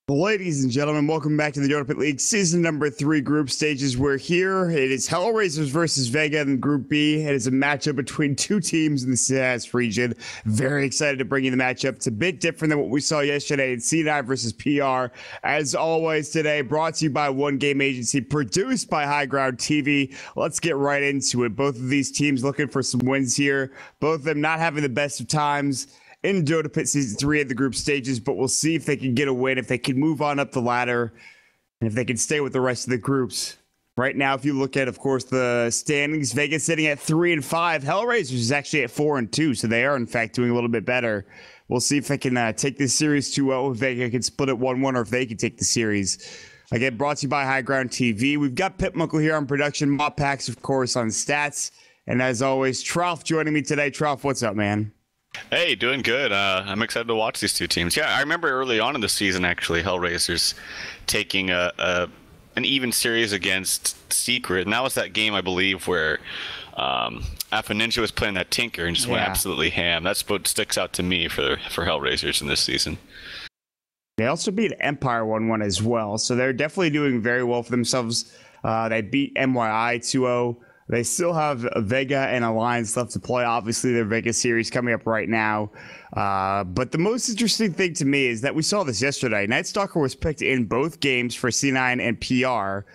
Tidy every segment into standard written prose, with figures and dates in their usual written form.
Ladies and gentlemen, welcome back to the Dota League Season number 3 group stages. We're here. It is Hellraisers versus Vega in Group B. It is a matchup between two teams in the CS region. Very excited to bring you the matchup. It's a bit different than what we saw yesterday in C9 versus PR. As always today, brought to you by One Game Agency, produced by High Ground TV. Let's get right into it. Both of these teams looking for some wins here. Both of them not having the best of times in Dota Pit Season 3 at the group stages, but we'll see if they can get a win, if they can move on up the ladder, and if they can stay with the rest of the groups. Right now, if you look at, of course, the standings, Vegas sitting at 3 and 5. Hellraisers is actually at 4 and 2, so they are, in fact, doing a little bit better. We'll see if they can take this series 2-0, if Vega can split it 1-1, or if they can take the series. Again, brought to you by High Ground TV. We've got Pitmunkle here on production, Mop Packs, of course, on stats. And as always, Trough joining me today. Trough, what's up, man? Hey, doing good. I'm excited to watch these two teams. Yeah, I remember early on in the season, actually, Hellraisers taking an even series against Secret, and that was that game, I believe, where Alpha Ninja was playing that Tinker and just went absolutely ham. That's what sticks out to me for Hellraisers in this season. They also beat Empire 1-1 as well, so they're definitely doing very well for themselves. They beat MYI 2-0. They still have Vega and Alliance left to play. Obviously, their Vega series coming up right now. But the most interesting thing to me is that we saw this yesterday. Nightstalker was picked in both games for C9 and PR.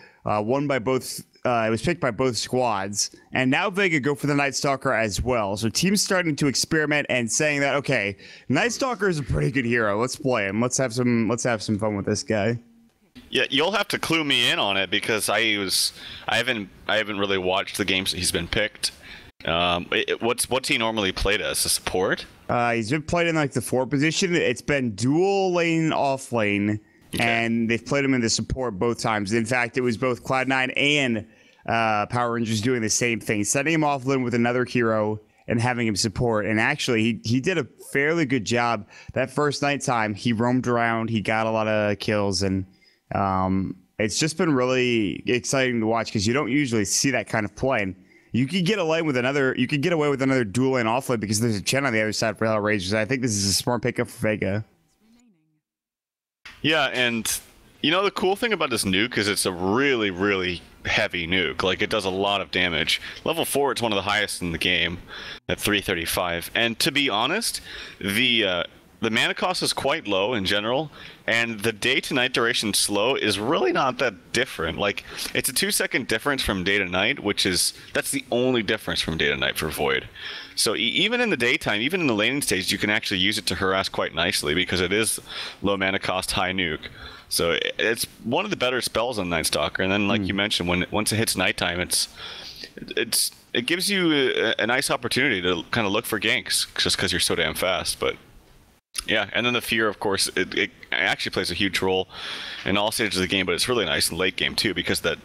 Won by both. It was picked by both squads. And now Vega go for the Nightstalker as well. So teams starting to experiment and saying that, okay, Nightstalker is a pretty good hero. Let's play him. Let's have some fun with this guy. Yeah, you'll have to clue me in on it because I haven't really watched the games that he's been picked. What's he normally played as a support? He's been played in like the 4 position. It's been dual lane, off lane, and they've played him in the support both times. In fact, it was both Cloud9 and Power Rangers doing the same thing, setting him off lane with another hero and having him support. And actually, he did a fairly good job. That first night time, he roamed around, he got a lot of kills, and it's just been really exciting to watch because you don't usually see that kind of play. And you could get away with another dual lane off lane because there's a Chen on the other side for Hellraisers. I think this is a smart pickup for Vega. Yeah, and you know the cool thing about this nuke is it's a really, really heavy nuke. Like, it does a lot of damage. Level 4, it's one of the highest in the game at 335. And to be honest, the mana cost is quite low in general, and the day to night duration slow is really not that different. Like, it's a 2-second difference from day to night, that's the only difference from day to night for Void. So even in the daytime, even in the laning stage, you can actually use it to harass quite nicely because it is low mana cost, high nuke. So it's one of the better spells on Nightstalker. And then, like you mentioned, once it hits nighttime, it gives you a nice opportunity to kind of look for ganks just because you're so damn fast. But yeah, and then the fear, of course, it actually plays a huge role in all stages of the game, but it's really nice in late game too because that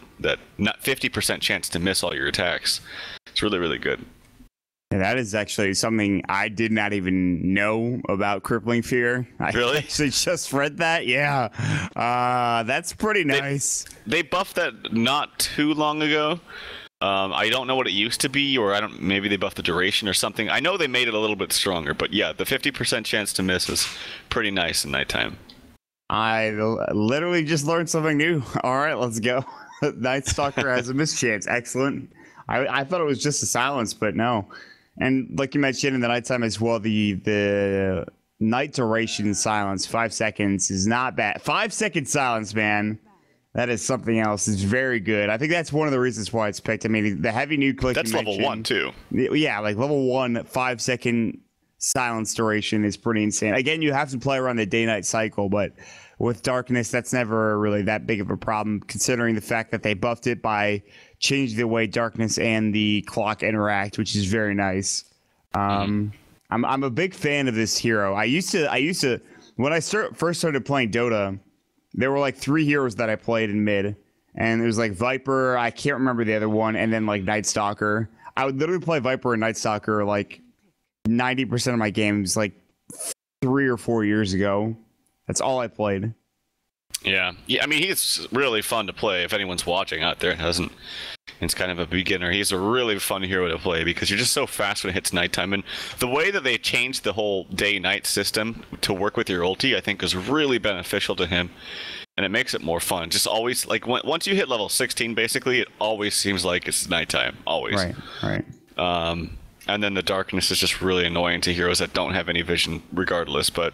not 50% chance to miss all your attacks. It's really, really good. And that is actually something I did not even know about Crippling Fear. Really? I actually just read that. Yeah. That's pretty nice. They buffed that not too long ago. I don't know what it used to be, or maybe they buffed the duration or something. I know they made it a little bit stronger, but yeah, the 50% chance to miss is pretty nice in nighttime. I literally just learned something new. All right, let's go. Nightstalker has a miss chance. Excellent. I thought it was just a silence, but no. And like you mentioned in the nighttime as well, the night duration silence, 5 seconds, is not bad. 5-second silence, man. That is something else. It's very good. I think that's one of the reasons why it's picked. I mean, the heavy nuke, like that's level 1 too. Yeah, like level 1, 5-second silence duration is pretty insane. Again, you have to play around the day-night cycle, but with darkness, that's never really that big of a problem, considering the fact that they buffed it by changing the way darkness and the clock interact, which is very nice. I'm a big fan of this hero. I used to when I first started playing Dota, there were like 3 heroes that I played in mid, and it was like Viper, I can't remember the other one, and then like Nightstalker. I would literally play Viper and Nightstalker like 90% of my games like 3 or 4 years ago. That's all I played. Yeah. I mean, he's really fun to play. If anyone's watching out there and hasn't It's kind of a beginner. He's a really fun hero to play because you're just so fast when it hits nighttime. And the way that they changed the whole day-night system to work with your ulti, I think, is really beneficial to him. And it makes it more fun. Just always, like, once you hit level 16, basically, it always seems like it's nighttime. Always. Right. And then the darkness is just really annoying to heroes that don't have any vision regardless. But,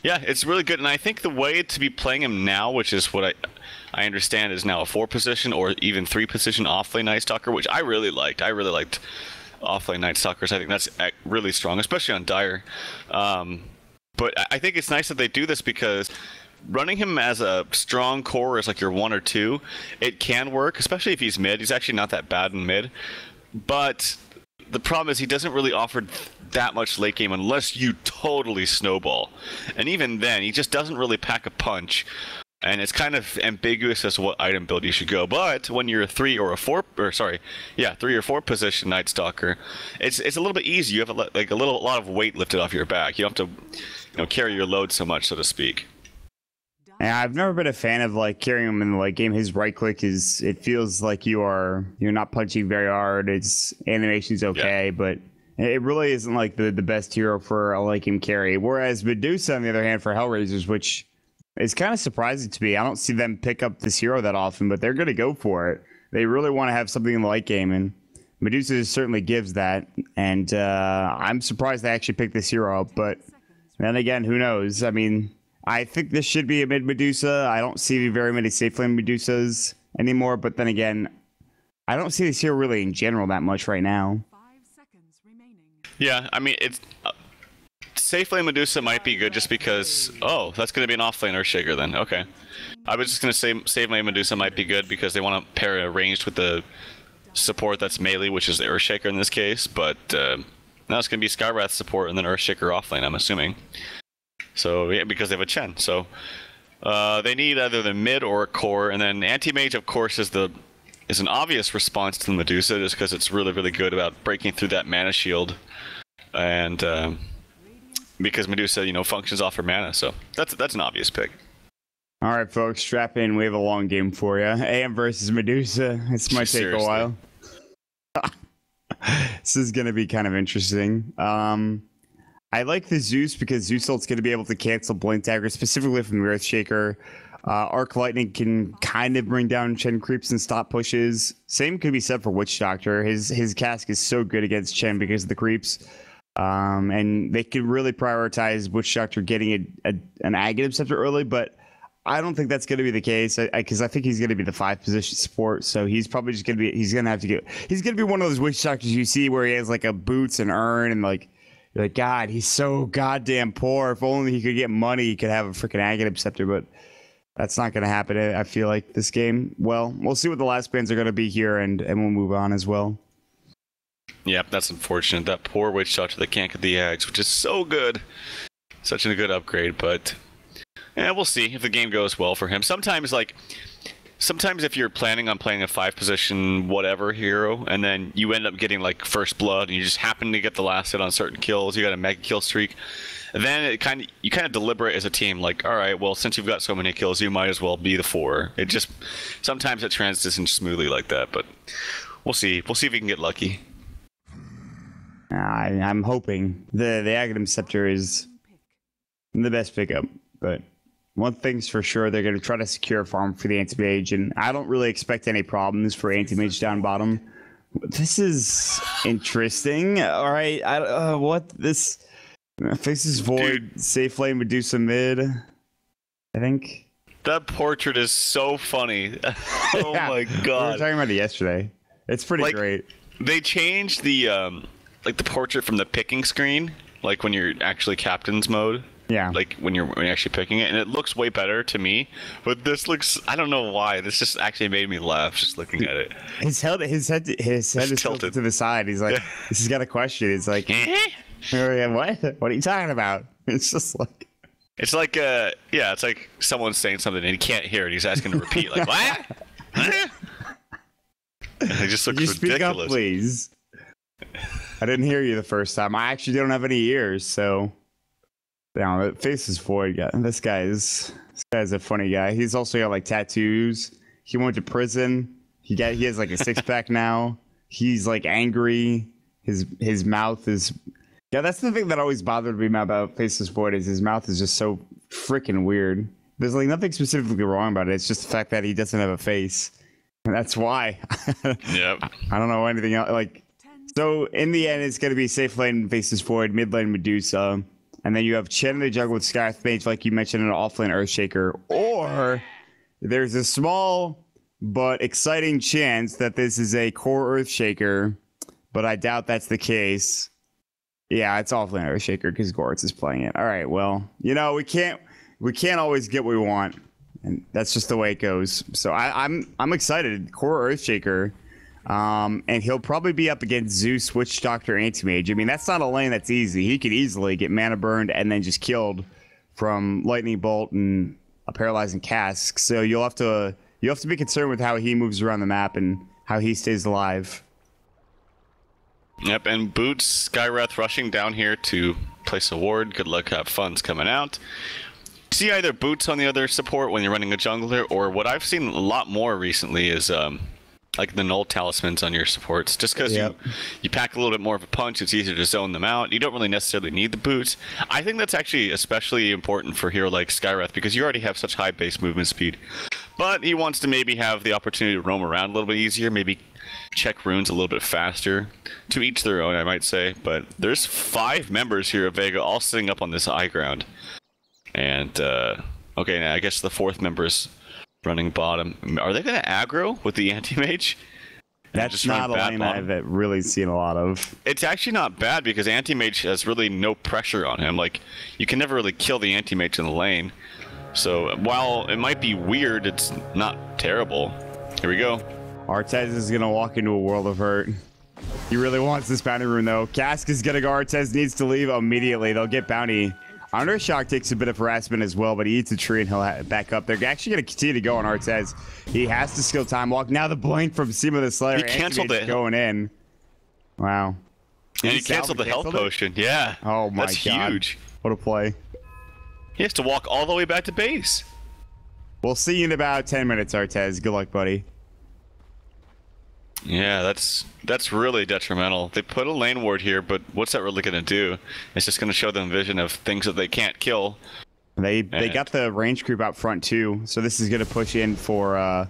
yeah, it's really good. And I think the way to be playing him now, which is what I understand is now a 4-position or even 3-position offlane Night Stalker, which I really liked. I really liked offlane Night Stalkers. I think that's really strong, especially on Dire. But I think it's nice that they do this because running him as a strong core as like your 1 or 2, it can work, especially if he's mid. He's actually not that bad in mid. But the problem is he doesn't really offer that much late game unless you totally snowball. And even then, he just doesn't really pack a punch. And it's kind of ambiguous as to what item build you should go. But when you're a 3 or 4 position Night Stalker, it's a little bit easier. You have a lot of weight lifted off your back. You don't have to carry your load so much, so to speak. Yeah, I've never been a fan of like carrying him in the late game. His right click it feels like you're not punching very hard. Its animation's okay, but it really isn't like the best hero for a late game carry. Whereas Medusa, on the other hand, for Hellraisers, which is kind of surprising to me. I don't see them pick up this hero that often, but they're going to go for it. They really want to have something in the late game, and Medusa certainly gives that. And I'm surprised they actually picked this hero up, but then again, who knows? I mean, I think this should be a mid Medusa. I don't see very many safe lane Medusas anymore, but then again, I don't see this hero really in general that much right now. 5 seconds remaining. Yeah, I mean, it's safe lane Medusa might be good just because, that's going to be an off lane Earthshaker then. Okay. I was just going to say safe lane Medusa might be good because they want to pair it ranged with the support that's melee, which is the Earthshaker in this case, but now it's going to be Skywrath support and then Earthshaker off lane, I'm assuming. So, yeah, because they have a Chen. So, they need either the mid or a core, and then Anti-Mage, of course, is an obvious response to the Medusa, just because it's really, really good about breaking through that mana shield. And because Medusa, functions off her mana, so that's an obvious pick. All right, folks, strap in. We have a long game for you. AM versus Medusa. This might take a while. This is going to be kind of interesting. I like the Zeus because Zeus ult's going to be able to cancel Blink Dagger, specifically from the Earthshaker. Arc Lightning can kind of bring down Chen creeps and stop pushes. Same could be said for Witch Doctor. His cask is so good against Chen because of the creeps. And they could really prioritize Witch Doctor getting an Aghanim Scepter early, but I don't think that's going to be the case because I think he's going to be the 5-position support. So he's probably just going to be, he's going to be one of those Witch Doctors you see where he has like a boots and urn and like, you're like, God, he's so goddamn poor. If only he could get money, he could have a freaking Aghanim Scepter, but that's not going to happen, I feel like, this game. Well, we'll see what the last bans are going to be here, and we'll move on as well. Yep, that's unfortunate. That poor Witch Doctor that can't get the Ags, which is so good. Such a good upgrade, but we'll see if the game goes well for him. Sometimes if you're planning on playing a 5-position whatever hero, and then you end up getting like first blood, and you just happen to get the last hit on certain kills, you got a mega kill streak, then you kind of deliberate as a team, like, all right, well, since you've got so many kills, you might as well be the 4. Sometimes it transitions smoothly like that, but we'll see. We'll see if we can get lucky. I'm hoping the Aghanim Scepter is the best pickup, but one thing's for sure, they're going to try to secure a farm for the Anti-Mage, and I don't really expect any problems for Anti-Mage down bottom. This is interesting. All right, this faces Void, dude. Safe lane Medusa mid, I think. That portrait is so funny. Oh yeah, my god. We were talking about it yesterday. It's pretty great. They changed the the portrait from the picking screen, like when you're actually captain's mode. Yeah. Like when you're actually picking it, and it looks way better to me. But this looks, I don't know why. This just actually made me laugh just looking at it. His head is tilted to the side. He's like, this has got a question. He's like, what? What are you talking about? It's just like, it's like someone's saying something and he can't hear it. He's asking to repeat, like, what? It just looks ridiculous. Speak up, please. I didn't hear you the first time. I actually don't have any ears, so. Yeah, face is Void guy. This guy's a funny guy. He's also got like tattoos. He went to prison He has like a 6-pack now. He's like angry. His mouth is. Yeah, that's the thing that always bothered me about Faceless Void is his mouth is just so freaking weird. There's like nothing specifically wrong about it. It's just the fact that he doesn't have a face. And that's why. Yep. I don't know anything else. Like, so in the end, it's going to be safe lane Faceless Void, mid lane Medusa. And then you have Chen in the jungle with Sky Mage, like you mentioned, an off lane Earthshaker. Or there's a small but exciting chance that this is a core Earthshaker. But I doubt that's the case. Yeah, it's offlane Earthshaker because Goritz is playing it. All right, well, you know, we can't always get what we want, and that's just the way it goes. So I'm excited. Core Earthshaker, and he'll probably be up against Zeus, Witch Doctor, Anti-Mage. I mean, that's not a lane that's easy. He could easily get mana burned and then just killed from Lightning Bolt and a paralyzing cask. So you have to be concerned with how he moves around the map and how he stays alive. Yep, and Boots, Skywrath rushing down here to place a ward. Good luck, have fun's coming out. See either Boots on the other support when you're running a jungler, or what I've seen a lot more recently is like the null talismans on your supports. Just because you pack a little bit more of a punch, it's easier to zone them out. You don't really necessarily need the boots. I think that's actually especially important for a hero like Skywrath because you already have such high base movement speed. But he wants to maybe have the opportunity to roam around a little bit easier, maybe check runes a little bit faster. To each their own, I might say. But there's 5 members here of Vega all sitting up on this high ground. And, okay, now I guess the 4th member's running bottom. Are they going to aggro with the Anti-Mage? That's not a lane I've really seen a lot of. It's actually not bad because Anti-Mage has really no pressure on him. Like, you can never really kill the Anti-Mage in the lane. So, while it might be weird, it's not terrible. Here we go. Artez is going to walk into a world of hurt. He really wants this bounty rune, though. Cask is going to go. Artez needs to leave immediately. They'll get bounty. Undershock takes a bit of harassment as well, but he eats a tree and he'll back up. They're actually going to continue to go on Artez. He has to skill time walk. Now the blink from Seema the Slayer. He canceled it. Going in. Wow. And he canceled the health potion. Yeah. Oh my God. That's huge. What a play. He has to walk all the way back to base. We'll see you in about 10 minutes, Artez. Good luck, buddy. Yeah, that's really detrimental. They put a lane ward here, but what's that really going to do? It's just going to show them vision of things that they can't kill. They got the range creep out front too, so this is going to push in for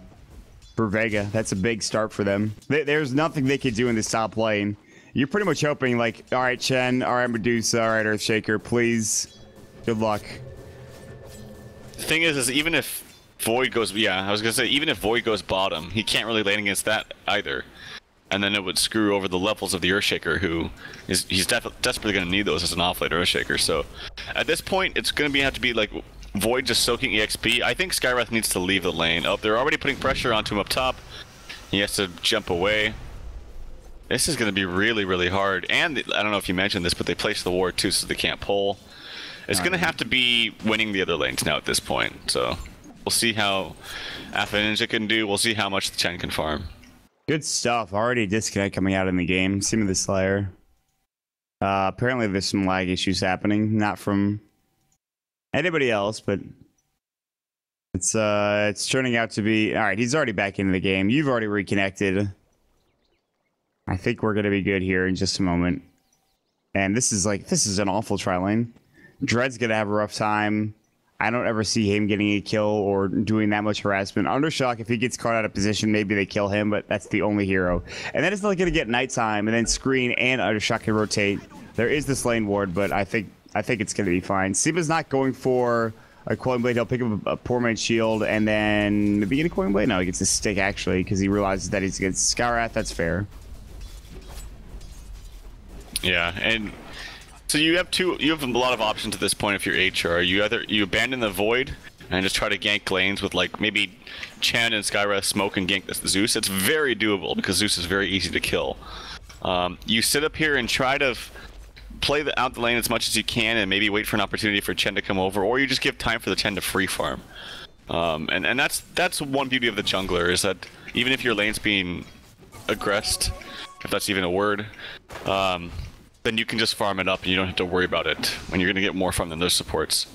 Vega. That's a big start for them. There's nothing they could do in this top lane. You're pretty much hoping like, all right, Chen, all right, Medusa, all right, Earthshaker, please, good luck. The thing is even if Void goes, yeah, I was gonna say even if Void goes bottom, he can't really lane against that either, and then it would screw over the levels of the Earthshaker, who he's desperately gonna need those as an offlane Earthshaker. So at this point, it's gonna have to be like Void just soaking EXP. I think Skywrath needs to leave the lane. Oh, they're already putting pressure onto him up top. He has to jump away. This is gonna be really, really hard. And I don't know if you mentioned this, but they placed the ward too, so they can't pull. It's gonna have to be winning the other lanes now at this point. So. We'll see how Alpha Ninja can do. We'll see how much the Chen can farm. Good stuff. Already disconnect coming out in the game. Seema the Slayer. Apparently there's some lag issues happening. Not from anybody else, but it's turning out to be... Alright, he's already back into the game. You've already reconnected. I think we're going to be good here in just a moment. And this is an awful tri lane. Dread's going to have a rough time. I don't ever see him getting a kill or doing that much harassment. Undershock, if he gets caught out of position, maybe they kill him, but that's the only hero. And then it's not going to get nighttime, and then Screen and Undershock can rotate. There is this lane ward, but I think it's going to be fine. Seema's not going for a Coiling Blade. He'll pick up a Poor Man's Shield, and then maybe get a Coiling Blade? No, he gets a stick, actually, because he realizes that he's against Skywrath. That's fair. Yeah, and... So you have a lot of options at this point if you're HR. You abandon the Void and just try to gank lanes with like maybe Chen and Skywrath smoke and gank the Zeus. It's very doable because Zeus is very easy to kill. You sit up here and try to play out the lane as much as you can and maybe wait for an opportunity for Chen to come over, or you just give time for the Chen to free farm. And that's one beauty of the jungler is that even if your lane's being aggressed, if that's even a word, then you can just farm it up and you don't have to worry about it when you're going to get more from than those supports.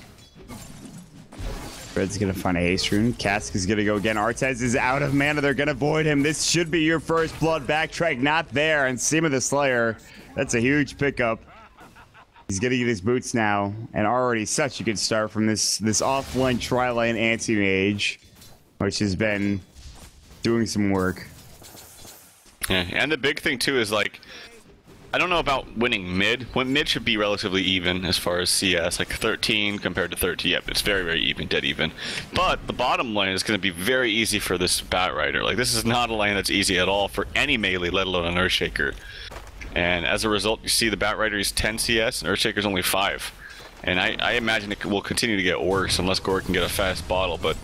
Red's gonna find a haste rune. Cask is gonna go again. Artez is out of mana. They're gonna void him. This should be your first blood. Backtrack not there. And Seam of the Slayer. That's a huge pickup. He's gonna get his boots now. And already such a good start from this off-lane tri-lane anti-mage, which has been doing some work. Yeah, and the big thing too is like, I don't know about winning mid. Mid should be relatively even as far as CS, like 13 compared to 30. Yep, it's very, very even, dead even. But the bottom lane is going to be very easy for this Bat Rider. Like, this is not a lane that's easy at all for any melee, let alone an Earthshaker. And as a result, you see the Bat Rider is 10 CS and Earthshaker's only 5. And I imagine it will continue to get worse unless Gore can get a fast bottle. But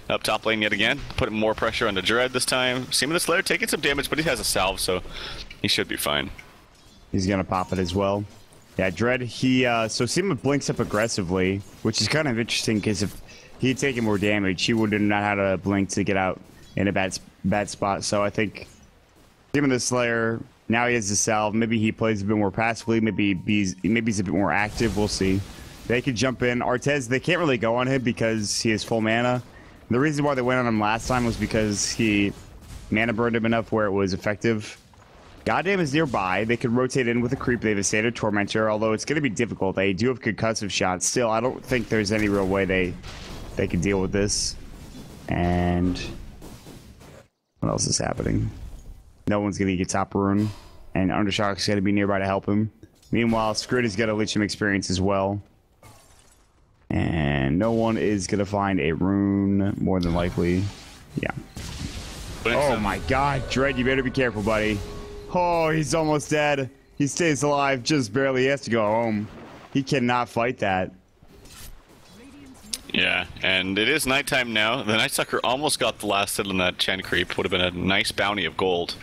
up top lane yet again, putting more pressure on the Dread this time. Seam of the Slayer taking some damage, but he has a salve, so he should be fine. He's gonna pop it as well. Yeah, Dread, so Seam blinks up aggressively, which is kind of interesting because if he had taken more damage, he would have not had a blink to get out in a bad spot. So I think Seam of the Slayer, now he has the salve. Maybe he plays a bit more passively. Maybe he's a bit more active. We'll see. They could jump in. Artez, they can't really go on him because he has full mana. The reason why they went on him last time was because he mana burned him enough where it was effective. Goddamn is nearby. They could rotate in with a creep. They have a standard Tormentor, although it's going to be difficult. They do have concussive shots. Still, I don't think there's any real way they can deal with this. And what else is happening? No one's going to get top rune, and Undershock's going to be nearby to help him. Meanwhile, Scrooge is going to leech him experience as well. And no one is going to find a rune, more than likely. Yeah. Oh my god, Dread, you better be careful, buddy. Oh, he's almost dead. He stays alive just barely. He has to go home. He cannot fight that. Yeah, and it is nighttime now. The Night Sucker almost got the last hit on that Chen creep. Would have been a nice bounty of gold.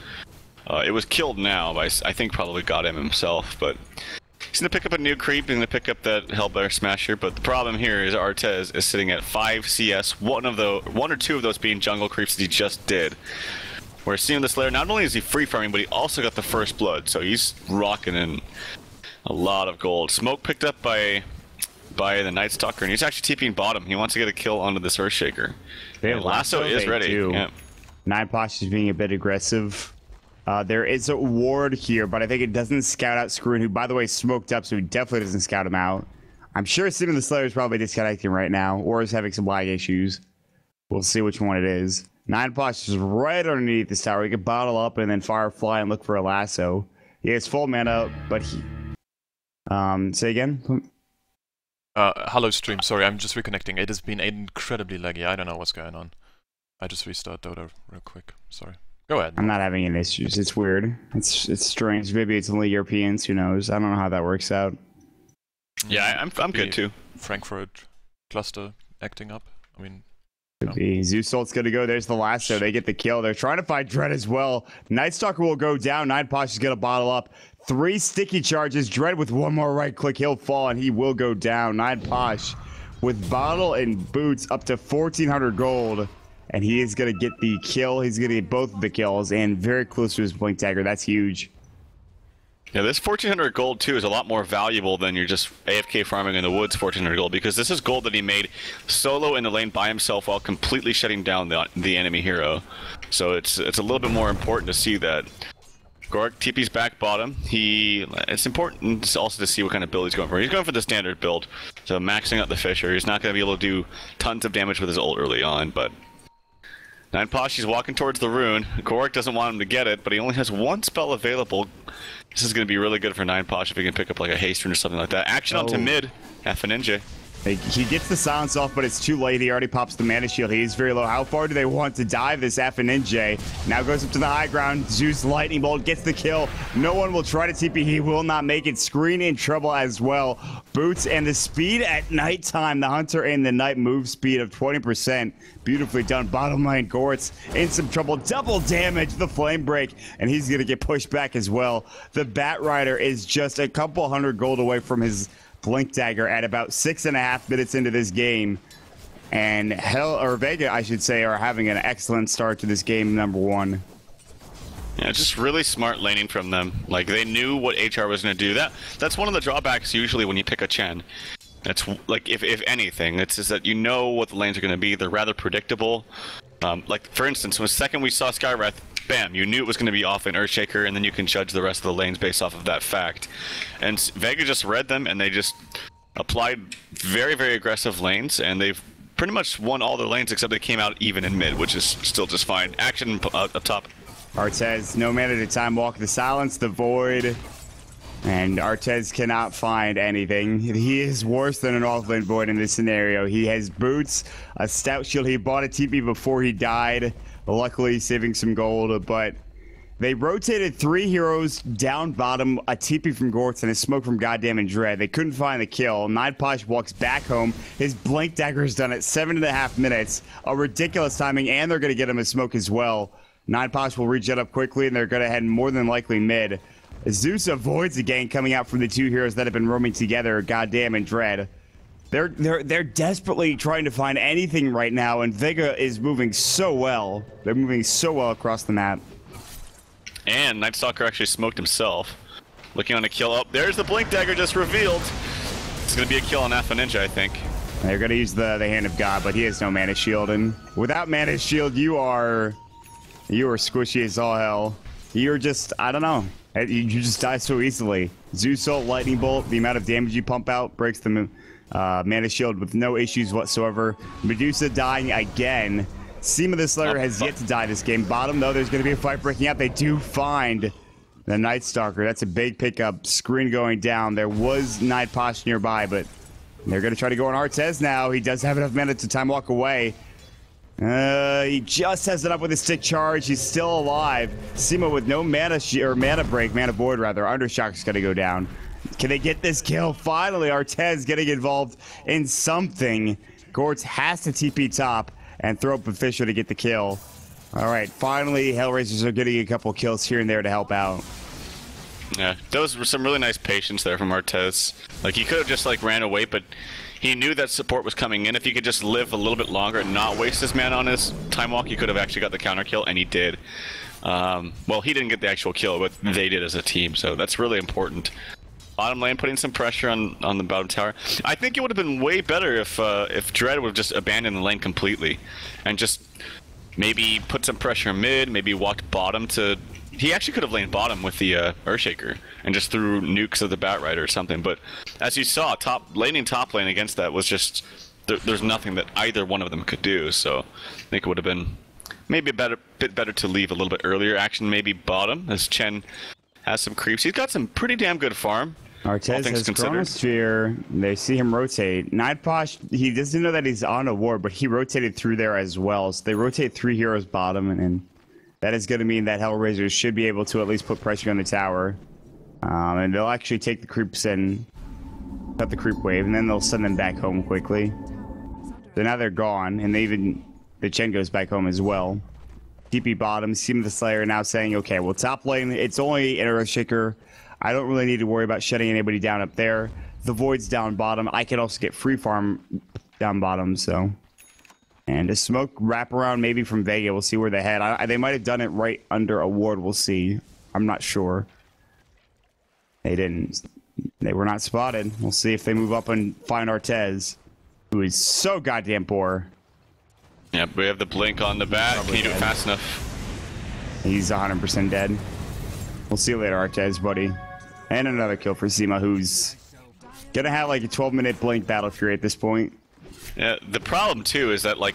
It was killed now, but I think probably got him himself. But he's going to pick up a new creep. He's going to pick up that Hellbear Smasher. But the problem here is Artez is sitting at 5 CS. One or two of those being jungle creeps that he just did. Where seeing the Slayer, not only is he free farming, but he also got the first blood, so he's rocking in a lot of gold. Smoke picked up by the Night Stalker, and he's actually TPing bottom. He wants to get a kill onto this Earthshaker. Lasso is ready. Yeah. Nine Posh is being a bit aggressive. There is a ward here, but I think it doesn't scout out Screen, who, by the way, smoked up, so he definitely doesn't scout him out. I'm sure Sim of the Slayer is probably disconnecting right now, or is having some lag issues. We'll see which one it is. Nine Posh is right underneath this tower. He can bottle up and then Firefly and look for a lasso. He has full mana, but he... say again? Hello stream, sorry, I'm just reconnecting. It has been incredibly laggy, I don't know what's going on. I just restart Dota real quick, sorry. Go ahead. I'm not having any issues, it's weird. It's strange, maybe it's only Europeans, who knows? I don't know how that works out. Yeah, I'm good too. Frankfurt cluster acting up, I mean... Zeus-Ult's gonna go. There's the lasso. They get the kill. They're trying to find Dread as well. Night Stalker will go down. Nine Posh is gonna bottle up. 3 sticky charges. Dread with one more right click. He'll fall and he will go down. Nine Posh with bottle and boots up to 1,400 gold. And he is gonna get the kill. He's gonna get both of the kills and very close to his blink dagger. That's huge. Yeah, this 1,400 gold too is a lot more valuable than you're just AFK farming in the woods 1,400 gold, because this is gold that he made solo in the lane by himself while completely shutting down the enemy hero. So it's a little bit more important to see that. Gork TP's back bottom. It's important also to see what kind of build he's going for. He's going for the standard build, so maxing out the Fisher. He's not going to be able to do tons of damage with his ult early on, but Nine Posh, he's walking towards the rune. Gork doesn't want him to get it, but he only has one spell available. This is going to be really good for Nine Posh if he can pick up like a haste rune or something like that. Action onto mid, FNJ. He gets the silence off, but it's too late. He already pops the mana shield. He is very low. How far do they want to dive this FNJ? Now goes up to the high ground. Zeus Lightning Bolt gets the kill. No one will try to TP. He will not make it. Screen in trouble as well. Boots and the speed at nighttime. The Hunter and the Night move speed of 20%. Beautifully done. Bottom lane, Gortz in some trouble. Double damage, the flame break, and he's going to get pushed back as well. The Bat Rider is just a couple hundred gold away from his blink dagger at about 6.5 minutes into this game. And Vega, I should say, are having an excellent start to this game, number 1. Yeah, just really smart laning from them. Like, they knew what HR was going to do. That's one of the drawbacks usually when you pick a Chen. That's like, if anything, it's just that you know what the lanes are going to be. They're rather predictable. Like, for instance, when the second we saw Skywrath, bam, you knew it was going to be off an Earthshaker, and then you can judge the rest of the lanes based off of that fact. And Vega just read them, and they just applied very, very aggressive lanes, and they've pretty much won all their lanes except they came out even in mid, which is still just fine. Action up top. Artez, no mana to time walk the silence, the void. And Artez cannot find anything. He is worse than an offlane void in this scenario. He has boots, a stout shield. He bought a TP before he died, luckily saving some gold, but they rotated 3 heroes down bottom, a TP from Gortz and a smoke from Goddamn and Dread. They couldn't find the kill. Nightposh walks back home. His Blink Dagger is done at 7.5 minutes. A ridiculous timing, and they're going to get him a smoke as well. Nightposh will reach it up quickly, and they're going to head more than likely mid. Zeus avoids the gank coming out from the 2 heroes that have been roaming together, Goddamn and Dread. They're desperately trying to find anything right now, and Vega is moving so well. They're moving so well across the map. And Nightstalker actually smoked himself. Looking on a kill. Oh, there's the Blink Dagger just revealed. It's going to be a kill on Alpha Ninja, I think. They're going to use the Hand of God, but he has no Mana Shield, and without Mana Shield, you are squishy as all hell. You're just, I don't know. You just die so easily. Zeus Ult, Lightning Bolt, the amount of damage you pump out breaks the Mana Shield with no issues whatsoever. Medusa dying again. Seema the Slayer has yet to die this game. Bottom, though, there's going to be a fight breaking out. They do find the Night Stalker. That's a big pickup. Screen going down. There was Nightposh nearby, but they're going to try to go on Artez now. He does have enough mana to time walk away. He just has it up with a stick charge. He's still alive. Seema with no mana void rather. Undershock's gonna go down. Can they get this kill? Finally, Artez getting involved in something. Gortz has to TP top and throw up a Fisher to get the kill. All right, finally, Hellraisers are getting a couple kills here and there to help out. Yeah, those were some really nice patience there from Artez. Like, he could have just, like, ran away, but he knew that support was coming in. If he could just live a little bit longer and not waste his mana on his time walk, he could have actually got the counter kill, and he did. Well, he didn't get the actual kill, but they did as a team, so that's really important. Bottom lane putting some pressure on the bottom tower. I think it would have been way better if Dread would have just abandoned the lane completely and just maybe put some pressure mid, maybe walked bottom to... He actually could have laned bottom with the Earthshaker and just threw nukes of the Batrider or something, but as you saw, laning top lane against that was just... There's nothing that either one of them could do, so I think it would have been maybe a bit better to leave a little bit earlier. Action maybe bottom, as Chen has some creeps. He's got some pretty damn good farm. Artez has Chronosphere. They see him rotate. Nightposh, he doesn't know that he's on a ward, but he rotated through there as well. So they rotate 3 heroes bottom, and that is going to mean that Hellraisers should be able to at least put pressure on the tower. And they'll actually take the creeps and cut the creep wave, and then they'll send them back home quickly. So now they're gone, and the Chen goes back home as well. TP bottom, Seema the Slayer now saying, okay, well, top lane, it's only an Earthshaker. I don't really need to worry about shutting anybody down up there. The Void's down bottom. I can also get free farm down bottom, so. And a smoke wraparound maybe from Vega. We'll see where they head. They might have done it right under a ward. We'll see. I'm not sure. They didn't. They were not spotted. We'll see if they move up and find Artez, who is so goddamn poor. Yeah, we have the blink on the bat. Can you do it fast enough? He's 100% dead. We'll see you later, Artez, buddy. And another kill for Seema, who's gonna have like a 12-minute blink battle fury at this point. Yeah, the problem too is that, like,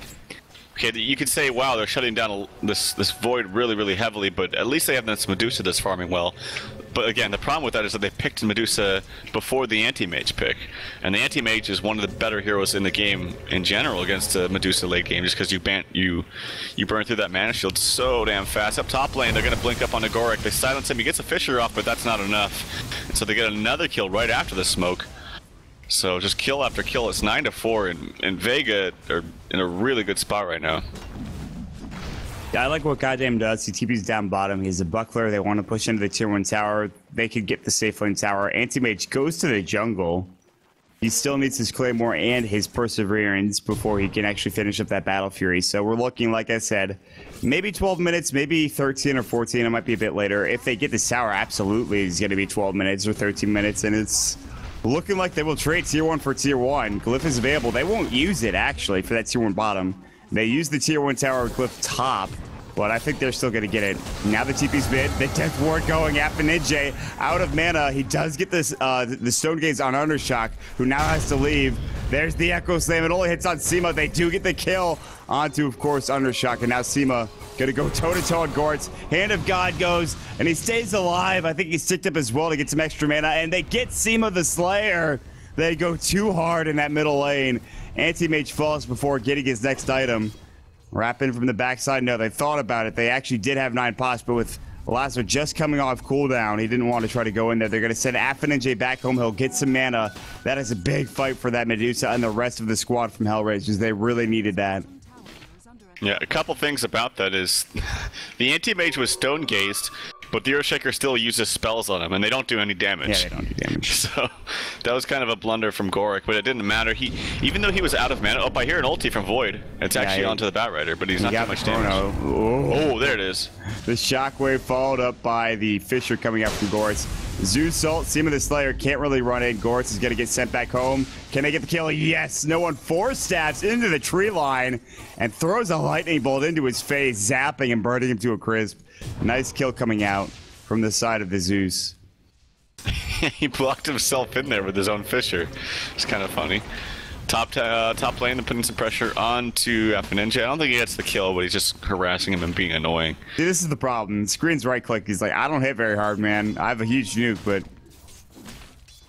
okay, you could say, wow, they're shutting down this void really, really heavily, but at least they have this Medusa that's farming well. But again, the problem with that is that they picked Medusa before the anti-mage pick, and the anti-mage is one of the better heroes in the game in general against the Medusa late game, just because you burn through that mana shield so damn fast. Up top lane, they're gonna blink up on Agoric. They silence him. He gets a Fisher off, but that's not enough, and so they get another kill right after the smoke. So just kill after kill. It's 9-4, and Vega are in a really good spot right now. Yeah, I like what Goddamn does. He TP's down bottom. He's a buckler. They want to push into the tier 1 tower. They could get the safe lane tower. Anti-Mage goes to the jungle. He still needs his Claymore and his Perseverance before he can actually finish up that Battle Fury. So we're looking, like I said, maybe 12 minutes, maybe 13 or 14. It might be a bit later. If they get this tower, absolutely it's going to be 12 minutes or 13 minutes. And it's Looking like they will trade tier 1 for tier 1. Glyph is available. They won't use it, actually, for that tier 1 bottom. They use the tier 1 tower with Glyph top, but I think they're still going to get it. Now the TP's mid. The Death Ward going. Aphaninchay out of mana. He does get this the Stone Gaze on Undershock, who now has to leave. There's the Echo Slam. It only hits on Seema. They do get the kill onto, of course, Undershock, and now Seema gonna go toe-to-toe on Gortz. Hand of God goes, and he stays alive. I think he's sticked up as well to get some extra mana, and they get Seema the Slayer. They go too hard in that middle lane. Anti-Mage falls before getting his next item. Wrap in from the backside. No, they thought about it. They actually did have 9 pots, but with Lasso just coming off cooldown, he didn't want to try to go in there. They're going to send Aphaninchay back home. He'll get some mana. That is a big fight for that Medusa and the rest of the squad from Hellraisers. They really needed that. Yeah, a couple things about that is the anti-mage was stone gazed, but the Earthshaker still uses spells on him, and they don't do any damage. Yeah, they don't do damage. So that was kind of a blunder from Gorik, but it didn't matter. Even though he was out of mana, I hear an ulti from Void. It's actually onto the Batrider, but he's not too much damage. Oh, there it is. The Shockwave followed up by the Fissure coming out from Gortz. Zeus Ult, Seema the Slayer can't really run in. Gortz is going to get sent back home. Can they get the kill? Yes. No one 4 stabs into the tree line and throws a lightning bolt into his face, zapping and burning him to a crisp. Nice kill coming out from the side of the Zeus. He blocked himself in there with his own Fissure. It's kind of funny. Top lane, they're putting some pressure onto Aphaninchay. I don't think he gets the kill, but he's just harassing him and being annoying. See, this is the problem. Screen's right click. He's like, I don't hit very hard, man. I have a huge nuke, but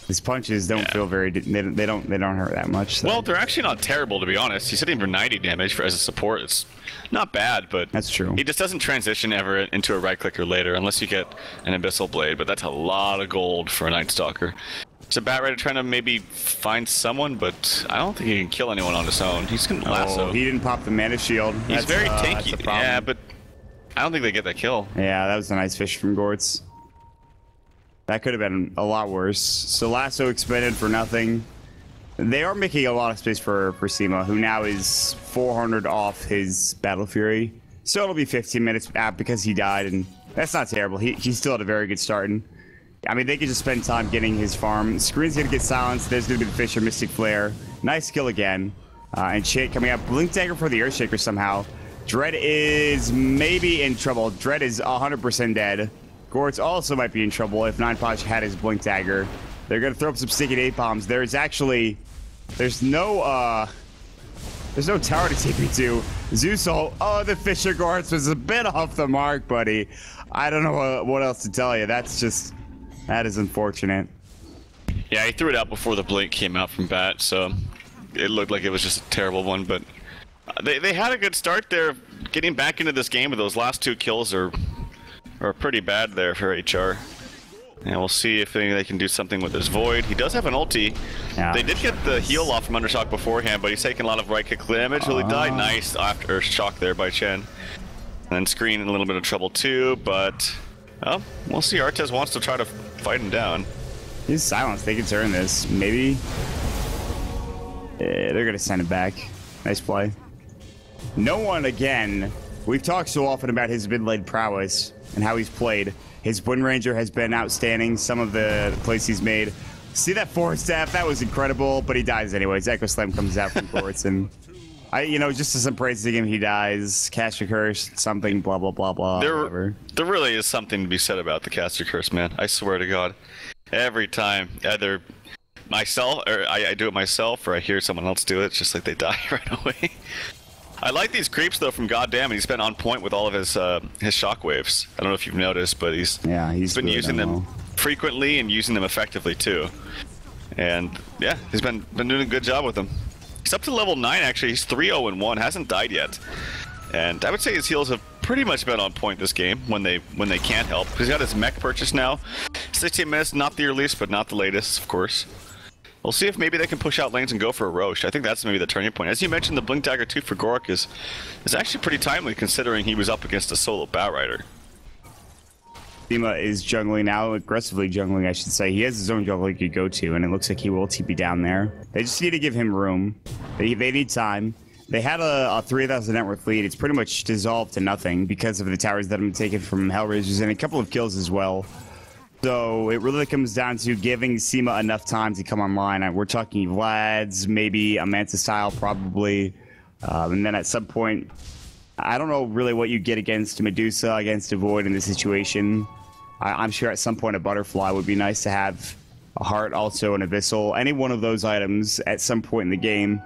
his punches don't feel very. They don't hurt that much. So. Well, they're actually not terrible, to be honest. He's hitting for 90 damage as a support. It's not bad, but that's true. He just doesn't transition ever into a right clicker later, unless you get an Abyssal Blade. But that's a lot of gold for a Night Stalker. It's a Batrider trying to maybe find someone, but I don't think he can kill anyone on his own. He's gonna lasso. Oh, he didn't pop the mana shield. He's very tanky. Yeah, but I don't think they get that kill. Yeah, that was a nice fish from Gortz. That could have been a lot worse. So Lasso expended for nothing. They are making a lot of space for Seema, who now is 400 off his Battle Fury. So it'll be 15 minutes because he died, and that's not terrible. He still had a very good start. And I mean, they could just spend time getting his farm. Screen's gonna get silenced. There's gonna be the Fissure, Mystic Flare. Nice kill again. And Shade coming out. Blink Dagger for the Earthshaker somehow. Dread is maybe in trouble. Dread is 100% dead. Gortz also might be in trouble if Nineposh had his Blink Dagger. They're gonna throw up some sticky 8 bombs. There's no tower to take me to. Zeus Ult. Oh, the Fissure Gortz was a bit off the mark, buddy. I don't know what else to tell you. That is unfortunate. Yeah, he threw it out before the blink came out from bat, so it looked like it was just a terrible one, but they had a good start there. Getting back into this game with those last 2 kills are pretty bad there for HR. And we'll see if they can do something with this Void. He does have an ulti. Yeah. They did get the heal off from Undershock beforehand, but he's taking a lot of right click damage. Will he die? Nice after shock there by Chen. And then Screen in a little bit of trouble too, but well, we'll see. Artez wants to try to fight him down. He's silenced. They can turn this. Maybe. Yeah, they're going to send it back. Nice play. No one, again, we've talked so often about his mid-lane prowess and how he's played. His Wind Ranger has been outstanding. Some of the plays he's made. See that 4 staff? That was incredible, but he dies anyways. Echo Slam comes out from Gortz, and just as some praising him, he dies. Caster Curse, something, blah, blah, blah, blah. There really is something to be said about the Caster Curse, man. I swear to God. Every time, either myself, or I do it myself, or I hear someone else do it, it's just like they die right away. I like these creeps though from Goddamn. He's been on point with all of his shockwaves. I don't know if you've noticed, but he's been really using them frequently and using them effectively too. And yeah, he's been doing a good job with them. He's up to level 9 actually. He's 3-0-1, hasn't died yet. And I would say his heals have pretty much been on point this game when they can't help. He's got his mech purchase now. 16 minutes, not the earliest, but not the latest, of course. We'll see if maybe they can push out lanes and go for a Roche. I think that's maybe the turning point. As you mentioned, the Blink Dagger 2 for Gorik is actually pretty timely considering he was up against a solo Batrider. Seema is jungling now, aggressively jungling, I should say. He has his own jungle he could go to, and it looks like he will TP down there. They just need to give him room. They need time. They had a 3,000 net worth lead. It's pretty much dissolved to nothing because of the towers that have been taken from Hellraisers and a couple of kills as well. So it really comes down to giving SEMA enough time to come online. We're talking Vlad's, maybe a Manta style, probably. And then at some point, I don't know really what you get against Medusa, against a Void in this situation. I'm sure at some point a Butterfly would be nice to have. A Heart, also an Abyssal. Any one of those items at some point in the game.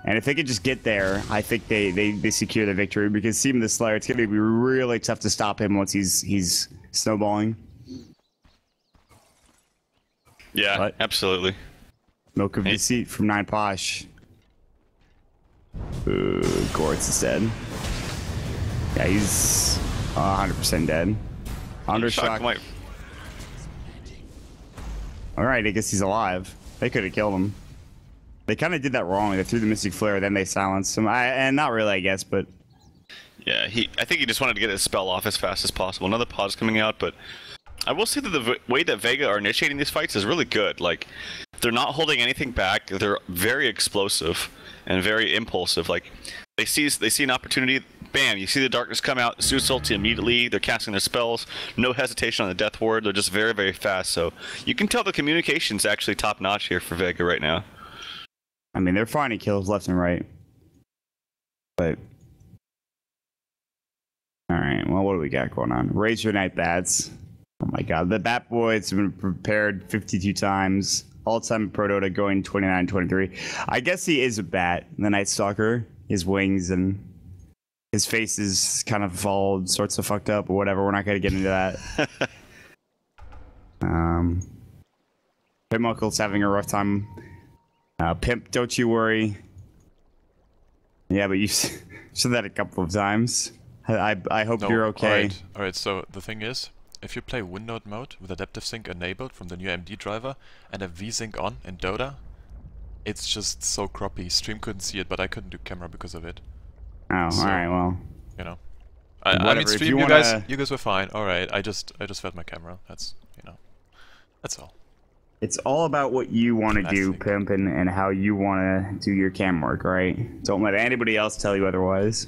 And if they could just get there, I think they secure the victory. Because SEMA the Slayer, it's going to be really tough to stop him once he's snowballing. Yeah, But absolutely. Milk of Deceit from 9 Posh. Ooh, Gortz is dead. Yeah, he's 100% dead. Undershock. Alright, I guess he's alive. They could have killed him. They kind of did that wrong. They threw the Mystic Flare, then they silenced him. And not really, I guess, but... Yeah, I think he just wanted to get his spell off as fast as possible. Another pod's coming out, but... I will say that the way that Vega are initiating these fights is really good. Like, they're not holding anything back. They're very explosive and very impulsive. Like, they see an opportunity, bam, you see the darkness come out, Zeus ulti immediately, they're casting their spells, no hesitation on the death ward, they're just very, very fast. So you can tell the communication's actually top-notch here for Vega right now. I mean, they're finding kills left and right. But... Alright, well, what do we got going on? Raise your night bats. Oh my god, the Bat Boys have been prepared 52 times. All-time Pro Dota going 29-23. I guess he is a bat, the Night Stalker. His wings and his face is kind of all sorts of fucked up or whatever. We're not going to get into that. Pimp Uncle's having a rough time. Pimp, don't you worry. Yeah, but you said that a couple of times. I hope you're okay. Alright, so the thing is, if you play windowed mode with Adaptive Sync enabled from the new AMD driver and a V-Sync on in Dota, it's just so croppy. Stream couldn't see it, but I couldn't do camera because of it. Oh, so, alright, well. You know. I mean, stream, you guys were fine. Alright, I just fed my camera. That's, you know, that's all. It's all about what you want to do, Pimp, and how you want to do your cam work, right? Don't let anybody else tell you otherwise.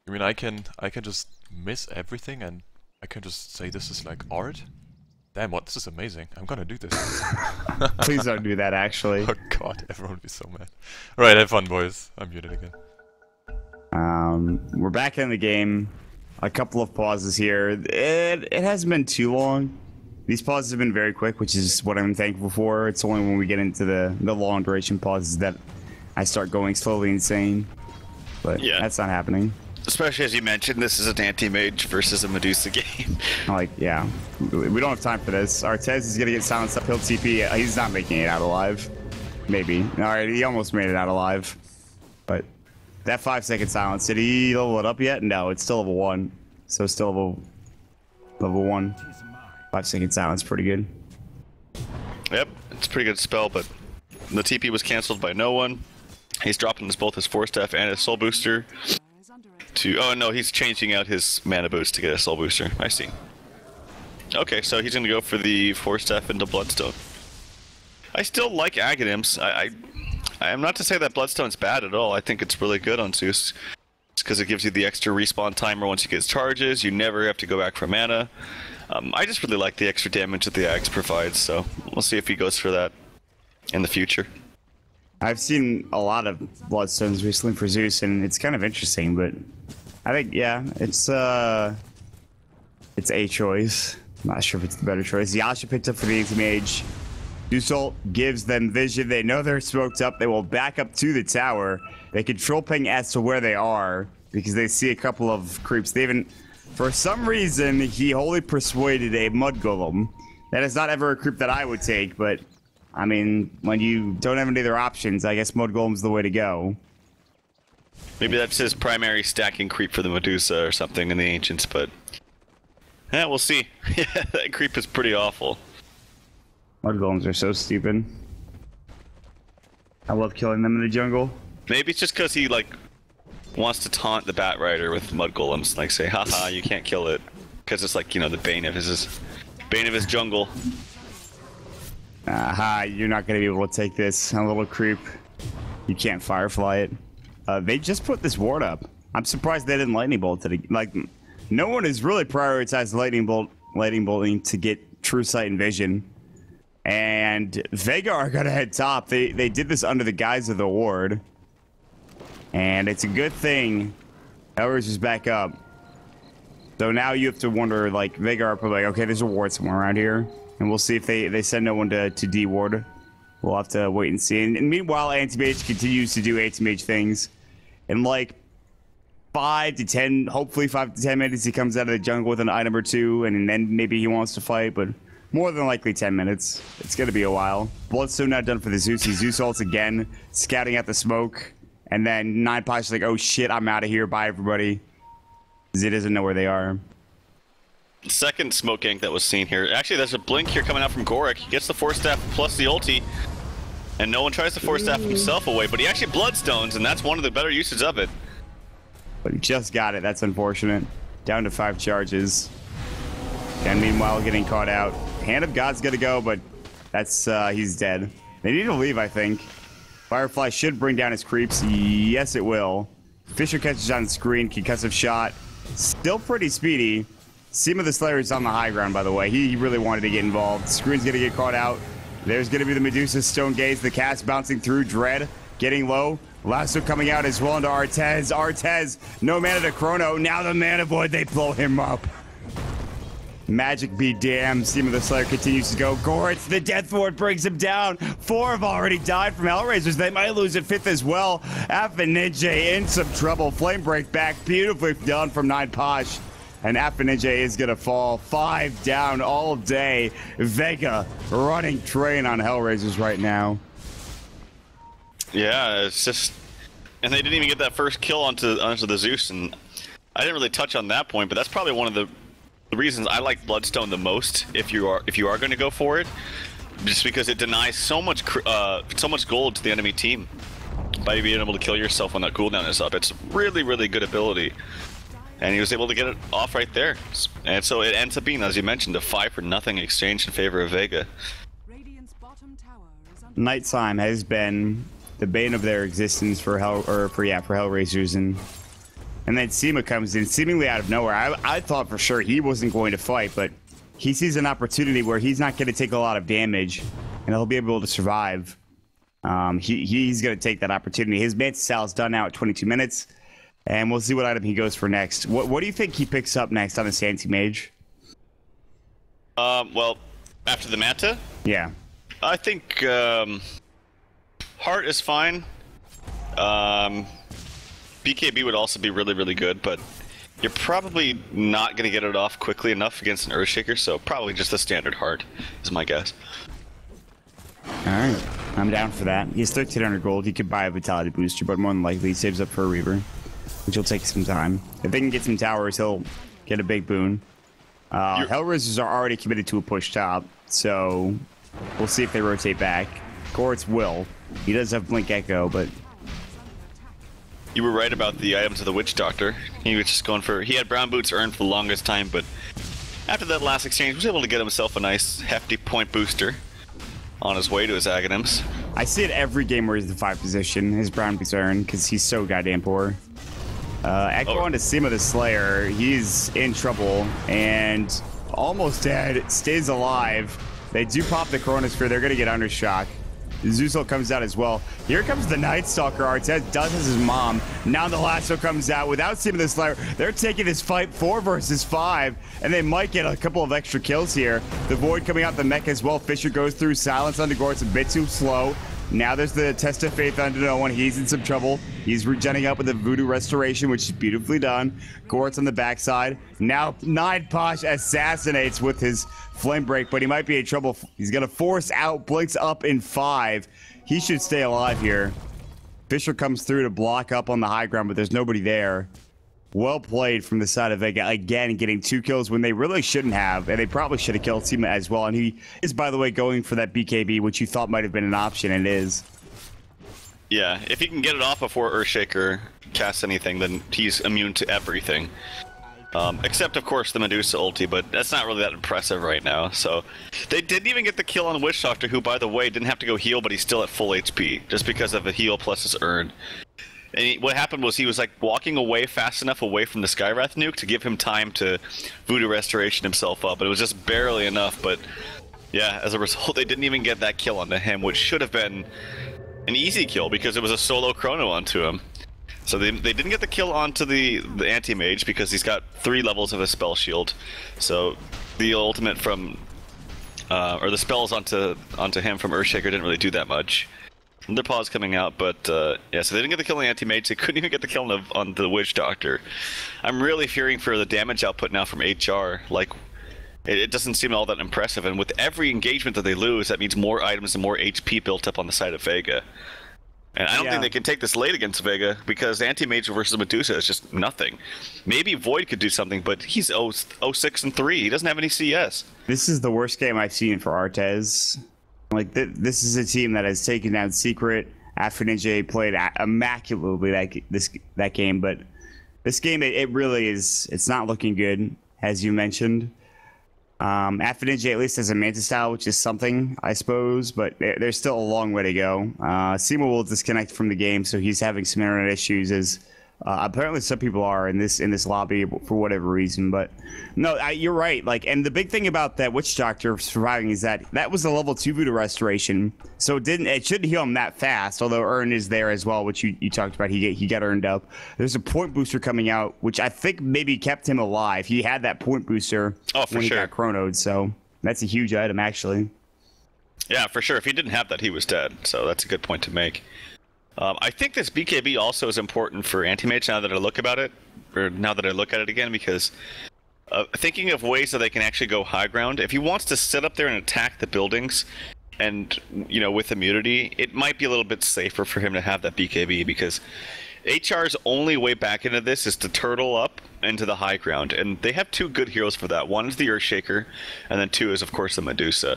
I mean, I can just miss everything and I can just say this is like art. Damn, what? This is amazing. I'm gonna do this. Please don't do that, actually. Oh god, everyone would be so mad. Alright, have fun, boys. I'm muted again. We're back in the game. A couple of pauses here. It hasn't been too long. These pauses have been very quick, which is what I'm thankful for. It's only when we get into the long duration pauses that I start going slowly insane. But yeah, that's not happening. Especially as you mentioned, this is an anti-mage versus a Medusa game. Like, yeah. We don't have time for this. Artez is gonna get silenced up. He'll TP. He's not making it out alive. Maybe. Alright, he almost made it out alive. But that 5-second silence, did he level it up yet? No, it's still level 1. So still level 1. 5-second silence, pretty good. Yep, it's a pretty good spell, but the TP was cancelled by no one. He's dropping both his Force Staff and his Soul Booster. Oh no, he's changing out his mana boots to get a Soul Booster. I see. Okay, so he's gonna go for the Force Staff into Bloodstone. I still like Aghanim's. I am not to say that Bloodstone's bad at all. I think it's really good on Zeus. It's because it gives you the extra respawn timer once you get charges. You never have to go back for mana. I just really like the extra damage that the Axe provides, so we'll see if he goes for that in the future. I've seen a lot of Bloodstones recently for Zeus, and it's kind of interesting, but I think, yeah, it's a choice. I'm not sure if it's the better choice. Yasha picked up for the anti-mage. Zeus ult gives them vision. They know they're smoked up. They will back up to the tower. They control ping as to where they are because they see a couple of creeps. They even, for some reason, he wholly persuaded a Mud Golem. That is not ever a creep that I would take, but I mean, when you don't have any other options, I guess Mud Golem's the way to go. Maybe that's his primary stacking creep for the Medusa or something in the Ancients, but yeah, we'll see. Yeah, that creep is pretty awful. Mud Golems are so stupid. I love killing them in the jungle. Maybe it's just because he, like, wants to taunt the Bat Rider with Mud Golems, like say, haha, you can't kill it. Because it's like, you know, the bane of his jungle. Aha, you're not going to be able to take this, a little creep. You can't Firefly it. They just put this ward up. I'm surprised they didn't lightning bolt it. Like, no one has really prioritized lightning bolting to get true sight and vision. And Vega are gonna head top. They did this under the guise of the ward. And it's a good thing Hellraiser's back up. So now you have to wonder, like, Vega are probably like, okay, there's a ward somewhere around here. And we'll see if they send no one to D-ward. We'll have to wait and see. And meanwhile, Anti-Mage continues to do Anti-Mage things. In like 5 to 10, hopefully 5 to 10 minutes, he comes out of the jungle with an item or two, and then maybe he wants to fight, but more than likely 10 minutes. It's gonna be a while. Bloodstone not done for the Zeus. He Zeus ults again, scouting out the smoke. And then 9Posh like, oh shit, I'm out of here, bye everybody. Z doesn't know where they are. Second smoke gank that was seen here. Actually, there's a blink here coming out from Gorik. He gets the Force Staff plus the ulti. And no one tries to Force Staff himself away, but he actually Bloodstones, and that's one of the better uses of it. But he just got it, that's unfortunate. Down to 5 charges. And meanwhile, getting caught out. Hand of God's gonna go, but that's, he's dead. They need to leave, I think. Firefly should bring down his creeps. Yes, it will. Fisher catches on the screen, concussive shot. Still pretty speedy. Seema the Slayer is on the high ground, by the way. He really wanted to get involved. Screen's gonna get caught out. There's gonna be the Medusa Stone Gaze, the cast bouncing through. Dread getting low. Lasso coming out as well into Artez. Artez, no mana to Chrono. Now the Mana Void, they blow him up. Magic be damned. Seema the Slayer continues to go. Goritz, the Death Ward brings him down. 4 have already died from Hellraisers. They might lose a 5th as well. Ninja in some trouble. Flame break back. Beautifully done from 9Posh. And Ninja is going to fall. 5 down all day. Vega running train on Hellraisers right now. Yeah, it's just... And they didn't even get that first kill onto the Zeus. And I didn't really touch on that point, but that's probably one of the reasons I like Bloodstone the most, if you are going to go for it, just because it denies so much gold to the enemy team by being able to kill yourself when that cooldown is up. It's really, really good ability, and he was able to get it off right there. And so it ends up being, as you mentioned, a 5-for-0 exchange in favor of Vega. Nighttime has been the bane of their existence for Hellraisers, and then Seema comes in seemingly out of nowhere. I thought for sure he wasn't going to fight, but he sees an opportunity where he's not going to take a lot of damage, and he'll be able to survive. He's going to take that opportunity. His Mantis Sal is done now at 22 minutes, and we'll see what item he goes for next. What do you think he picks up next on the Anti-Mage? Well, after the Manta? Yeah. I think Heart is fine. BKB would also be really, really good, but you're probably not going to get it off quickly enough against an Earthshaker, so probably just the standard Heart is my guess. Alright, I'm down for that. He has 1,300 gold. He could buy a Vitality Booster, but more than likely he saves up for a Reaver, which will take some time. If they can get some towers, he'll get a big boon. Hellraisers are already committed to a push top, so we'll see if they rotate back. Goritz will. He does have Blink Echo, but... You were right about the items of the Witch Doctor. He was just going for... He had Brown Boots earned for the longest time, but after that last exchange, he was able to get himself a nice, hefty point booster on his way to his Aghanims. I see it every game where he's the 5 position, his Brown Boots earned, because he's so goddamn poor. Echo onto Seema the Slayer. He's in trouble, and almost dead, stays alive. They do pop the Chronosphere. They're going to get Undershock. Zeusel comes out as well. Here comes the Night Stalker. Artez does as his mom. Now the Lasso comes out without Seema the Slayer. They're taking this fight 4 versus 5, and they might get a couple of extra kills here. The Void coming out the mech as well. Fisher goes through. Silence on Gore. It's a bit too slow. Now there's the Test of Faith under no one. He's in some trouble. He's regenning up with the Voodoo Restoration, which is beautifully done. Goritz on the backside. Now 9Posh assassinates with his Flame Break, but he might be in trouble. He's going to force out. Blinks up in 5. He should stay alive here. Fisher comes through to block up on the high ground, but there's nobody there. Well played from the side of Vega, again getting 2 kills when they really shouldn't have, and they probably should have killed Seema as well. And he is, by the way, going for that BKB, which you thought might have been an option, and it is. Yeah, if he can get it off before Earthshaker casts anything, then he's immune to everything. Except, of course, the Medusa ulti, but that's not really that impressive right now. So they didn't even get the kill on Witch Doctor, who, by the way, didn't have to go heal, but he's still at full HP, just because of a heal plus his earn. And what happened was he was like walking away fast enough away from the Skywrath nuke to give him time to Voodoo Restoration himself up. But it was just barely enough. But yeah, as a result, they didn't even get that kill onto him, which should have been an easy kill because it was a solo chrono onto him. So they didn't get the kill onto the anti-mage because he's got 3 levels of a spell shield. So the ultimate from or the spells onto him from Earthshaker didn't really do that much. Their pause coming out, but yeah, so they didn't get the kill on the anti-mage. They couldn't even get the kill on the Witch Doctor. I'm really fearing for the damage output now from HR. Like, it doesn't seem all that impressive, and with every engagement that they lose, that means more items and more HP built up on the side of Vega. And I don't think they can take this late against Vega, because anti-mage versus Medusa is just nothing. Maybe Void could do something, but he's 0-6 and 3. He doesn't have any CS. This is the worst game I've seen for Artez. Like, this is a team that has taken down Secret. Affinity played immaculately that game, but this game, it really is, it's not looking good, as you mentioned. Affinity at least has a Manta style, which is something, I suppose, but there's still a long way to go. Seymour will disconnect from the game, so he's having some internet issues, as apparently some people are in this lobby for whatever reason. But no, you're right. Like, and the big thing about that Witch Doctor surviving is that was a level 2 Voodoo Restoration, so it shouldn't heal him that fast. Although Earn is there as well, which you talked about. He got earned up. There's a point booster coming out, which I think maybe kept him alive. He had that point booster when he got chronoed, so that's a huge item actually. Yeah, for sure. If he didn't have that, he was dead. So that's a good point to make. I think this BKB also is important for Anti-Mage now that I look at it again, because thinking of ways that they can actually go high ground. If he wants to sit up there and attack the buildings, and with immunity, it might be a little bit safer for him to have that BKB, because HR's only way back into this is to turtle up into the high ground, and they have 2 good heroes for that. One is the Earthshaker, and then 2 is of course the Medusa.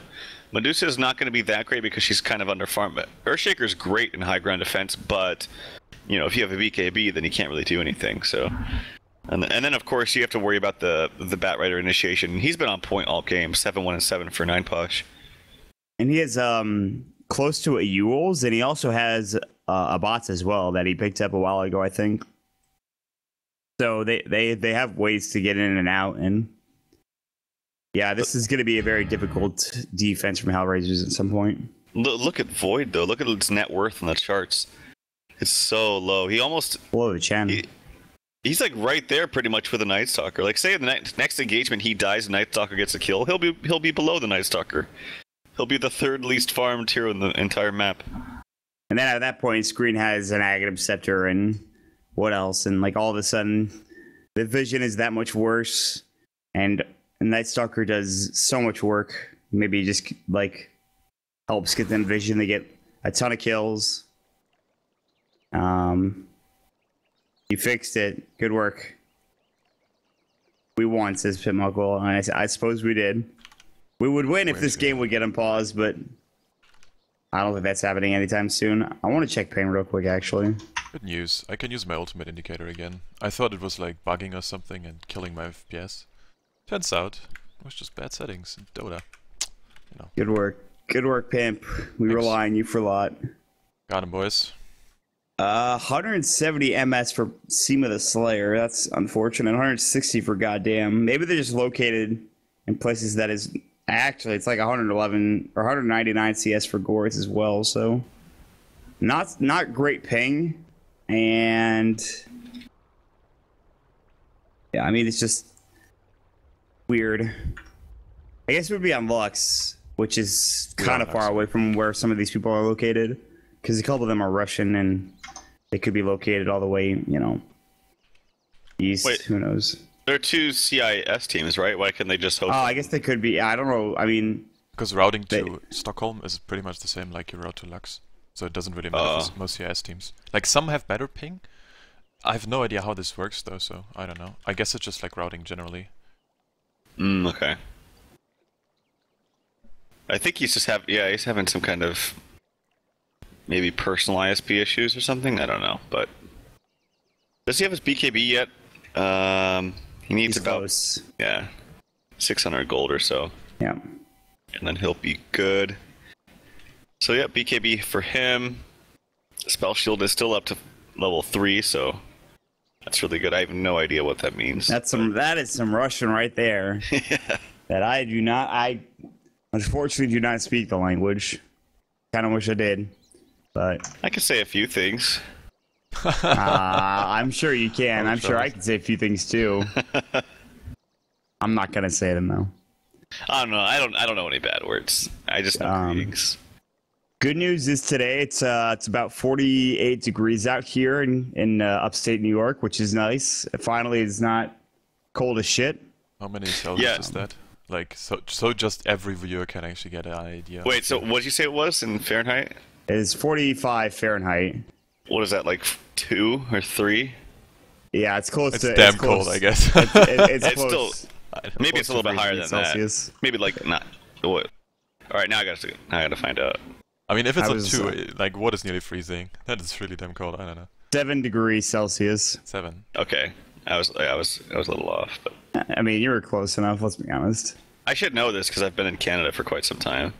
Medusa is not going to be that great because she's kind of underfarmed. Earthshaker is great in high ground defense, but if you have a BKB, then you can't really do anything. So, and then of course you have to worry about the Batrider initiation. He's been on point all game, 7-1 and 7 for 9 push. And he has close to a Ewel's, and he also has a bots as well that he picked up a while ago, I think. So they have ways to get in and out, and yeah, this is going to be a very difficult defense from Hellraisers at some point. Look at Void, though. Look at its net worth on the charts. It's so low. He almost... below the Chen. He's like right there pretty much with a Night Stalker. Like, say in the next engagement he dies and Night Stalker gets a kill, he'll be below the Night Stalker. He'll be the 3rd least farmed hero in the entire map. And then at that point, Screen has an Aghanim Scepter and what else? And like all of a sudden, the vision is that much worse, and Night Stalker does so much work. Maybe just like helps get them vision. They get a ton of kills. You fixed it. Good work. We won, says Pitmuckle, and I suppose we did. We would win if this game would get on pause, but I don't think that's happening anytime soon. I want to check ping real quick, actually. Good news. I can use my ultimate indicator again. I thought it was like bugging or something and killing my FPS. Turns out, it was just bad settings in Dota. Good work. Good work, Pimp. We rely on you for a lot. Got him, boys. 170 MS for Seema the Slayer. That's unfortunate. 160 for Goddamn. Maybe they're just located in places that is... Actually, it's like 111 or 199 CS for Goritz as well, so... Not great ping. And... yeah, I mean, it's just... weird. I guess it would be on Lux, which is kind of far away from where some of these people are located, because a couple of them are Russian and they could be located all the way, east. Wait, who knows? There are 2 CIS teams, right? Why can't they just hope? Oh, I guess they could be. I don't know. I mean, because routing to Stockholm is pretty much the same like you route to Lux, so it doesn't really matter for most CIS teams. Like, some have better ping. I have no idea how this works though, so I don't know. I guess it's just like routing generally. Okay. I think he's just he's having some kind of maybe personal ISP issues or something. I don't know, but does he have his BKB yet? He needs about close. 600 gold or so. Yeah, and then he'll be good. So yeah, BKB for him. Spell shield is still up to level 3, so that's really good. I have no idea what that means. That is some Russian right there. Yeah. That I unfortunately do not speak the language. Kind of wish I did, but I can say a few things. I'm sure you can. I'm sure I can say a few things too. I'm not gonna say them though. I don't know. I don't know any bad words. I just know greetings. Good news is today it's about 48 degrees out here in upstate New York, which is nice. Finally, it's not cold as shit. How many Celsius is that? Like, so just every viewer can actually get an idea. Wait, so what did you say it was in Fahrenheit? It is 45 Fahrenheit. What is that, like 2 or 3? Yeah, it's close it's to. Damn it's cold, close. I guess. It's It's close. still maybe it's a little bit higher than Celsius. that. Maybe like not. What? All right, now I gotta find out. I mean, if it's was, a 2, like, what is nearly freezing? That is really damn cold. I don't know. 7 degrees Celsius. 7. Okay, I was a little off, but I mean, you were close enough. Let's be honest. I should know this because I've been in Canada for quite some time.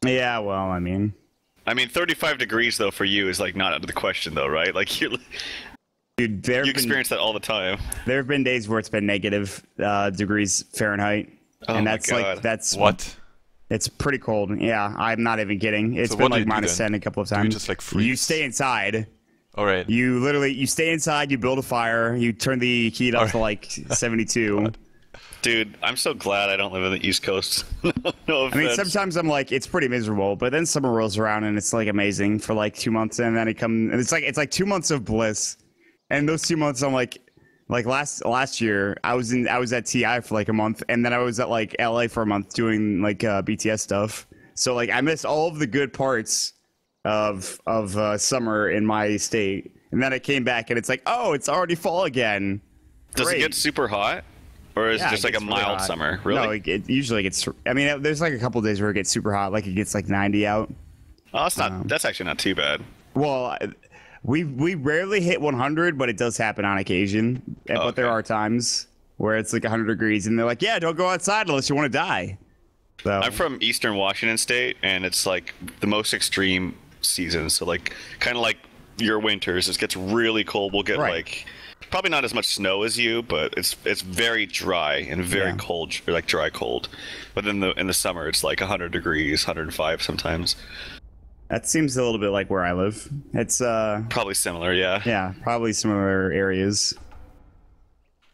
Yeah, well, I mean, 35 degrees though for you is like not out of the question though, right? Like dude, you experience that all the time. There have been days where it's been negative degrees Fahrenheit, Oh and my that's God. like that's What? It's pretty cold. Yeah, I'm not even kidding. It's So been what do like you do minus then? 10 a couple of Do you times. just, like, freeze? You stay inside. All right. You stay inside. You build a fire. You turn the heat up to like 72. Dude, I'm so glad I don't live in the East Coast. No offense. I mean, sometimes I'm like, it's pretty miserable, but then summer rolls around and it's like amazing for like 2 months, and then it's like 2 months of bliss, and those 2 months I'm like last year I was at TI for like a month, and then I was at like LA for a month doing like BTS stuff. So like I missed all of the good parts of summer in my state, and then I came back and it's like, oh, it's already fall again. Does it Great. get super hot? Or is it just like a gets really mild hot. summer? Really? No, it usually gets. I mean, there's like a couple days where it gets super hot, like it gets like 90 out. Oh, that's not. That's actually not too bad. Well, we rarely hit 100, but it does happen on occasion. But there okay. are times where it's like 100 degrees, and they're like, "Yeah, don't go outside unless you want to die." So I'm from Eastern Washington State, and it's like the most extreme season. So like, kind of like your winters, it gets really cold. We'll get Right. like probably not as much snow as you, but it's very dry and very Yeah. cold, or like dry cold. But in the summer, it's like 100 degrees, 105 sometimes. that seems a little bit like where I live. It's Probably similar, yeah. yeah, probably similar areas.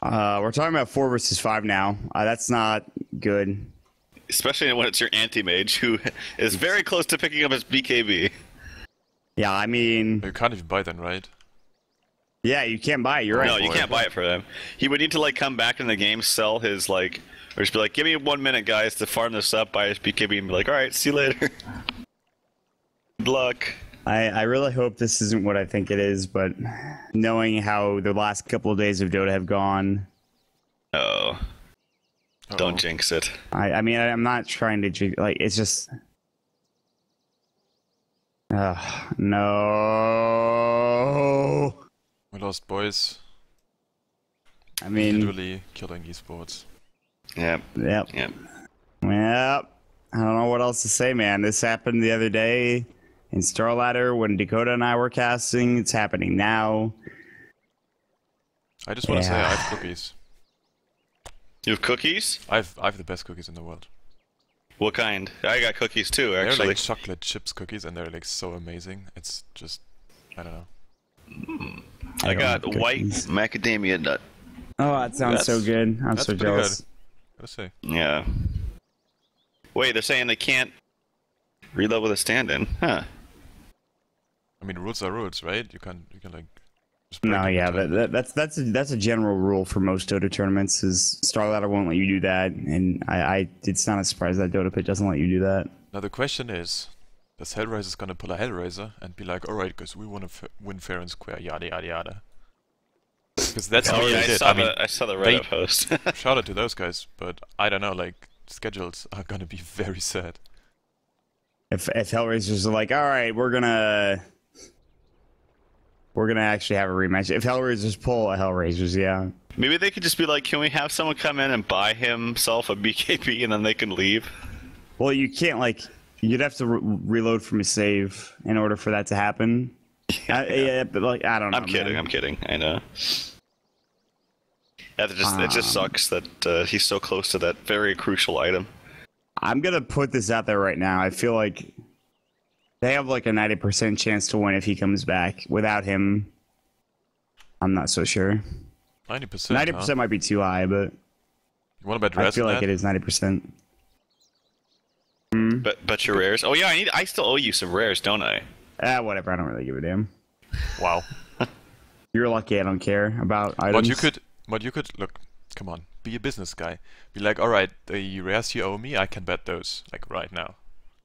We're talking about 4 versus 5 now. That's not good. Especially when it's your anti-mage who is very close to picking up his BKB. Yeah, I mean, You can't even buy them, right? yeah, you can't buy it. You're right. No, you for can't it. buy it for them. He would need to like come back in the game, sell his like, or just be like, "Give me 1 minute, guys, to farm this up, buy his BKB," and be like, "All right, see you later. Good luck." I really hope this isn't what I think it is, but knowing how the last couple of days of Dota have gone, Oh, don't jinx it. I mean, I'm not trying to like. It's just, no. We lost boys. I mean, Literally killing esports. Yep. yep, Yep. yep. I don't know what else to say, man. This happened the other day in Starladder when Dakota and I were casting. It's happening now. I just want to say Yeah. I have cookies. You have cookies? I have the best cookies in the world. What kind? I got cookies too, They're actually. like chocolate chips cookies, and they're like so amazing. It's just, I don't know. I don't got have white cookies. macadamia nut. Oh, that sounds so That's- good. I'm that's so pretty jealous. good. Gotta say. Yeah. Wait, they're saying they can't reload with a stand-in, huh? I mean, rules are rules, right? You can like. Just break No, them yeah, between- that's a general rule for most Dota tournaments. Is Starladder won't let you do that, and it's not a surprise that Dota Pit doesn't let you do that. Now the question is, does Hellraiser's gonna pull a Hellraiser and be like, all right, guys, we want to win fair and square, yada yada yada? Because that's what Oh, they yeah, did. I mean, I saw the they- Reddit post. shout out to those guys, but I don't know, like schedules are gonna be very sad. If Hellraisers are like, all right, we're gonna actually have a rematch. If Hellraisers pull a Hellraisers, yeah. Maybe they could just be like, can we have someone come in and buy himself a BKB and then they can leave? Well, you can't like. You'd have to reload from a save in order for that to happen. Yeah, but like I don't know. I'm kidding. man. I'm kidding. I know. Yeah, it just sucks that he's so close to that very crucial item. I'm gonna put this out there right now. I feel like they have like a 90% chance to win if he comes back. Without him, I'm not so sure. 90%. 90% might be too high, but You want to bet I rest feel on like that? it is 90%. But your rares. Oh yeah, I still owe you some rares, don't I? Whatever. I don't really give a damn. Wow. You're lucky. I don't care about items. What you could look. Come on, be a business guy. Be like, all right, the rares you owe me, I can bet those like right now.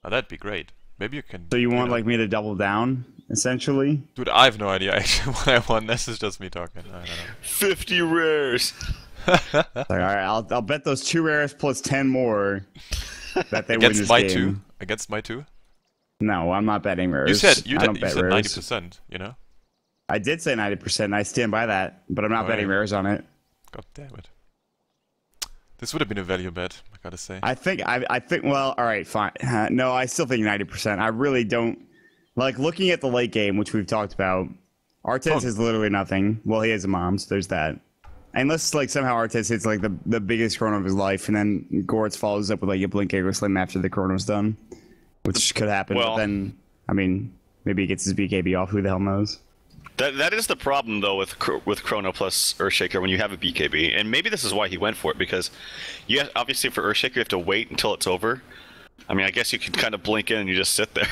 Now that'd be great. Maybe you can. So you want know. like me to double down, essentially? Dude, I have no idea actually what I want. This is just me talking. I don't know. 50 rares. Like, all right, I'll bet those 2 rares plus 10 more that they win Against this my game. 2. Against my 2. No, I'm not betting rares. You said I don't you bet said rares. 90%. You know. I did say 90%. And I stand by that, but I'm not Oh, betting yeah. rares on it. God damn it. This would have been a value bet. I gotta say. I think. Well, all right, fine. No, I still think 90%. I really don't like looking at the late game, which we've talked about. Artez has literally nothing. Well, he has a mom, so there's that. Unless like somehow Artez hits like the biggest chrono of his life, and then Goretz follows up with like a blink Aegis Slim after the chrono's done, which could happen. Well- but then, I mean, maybe he gets his BKB off. Who the hell knows? That is the problem though with Chrono plus Earthshaker when you have a BKB, and maybe this is why he went for it, because you have, obviously for Earthshaker you have to wait until it's over. I mean, I guess you could kind of blink in and you just sit there,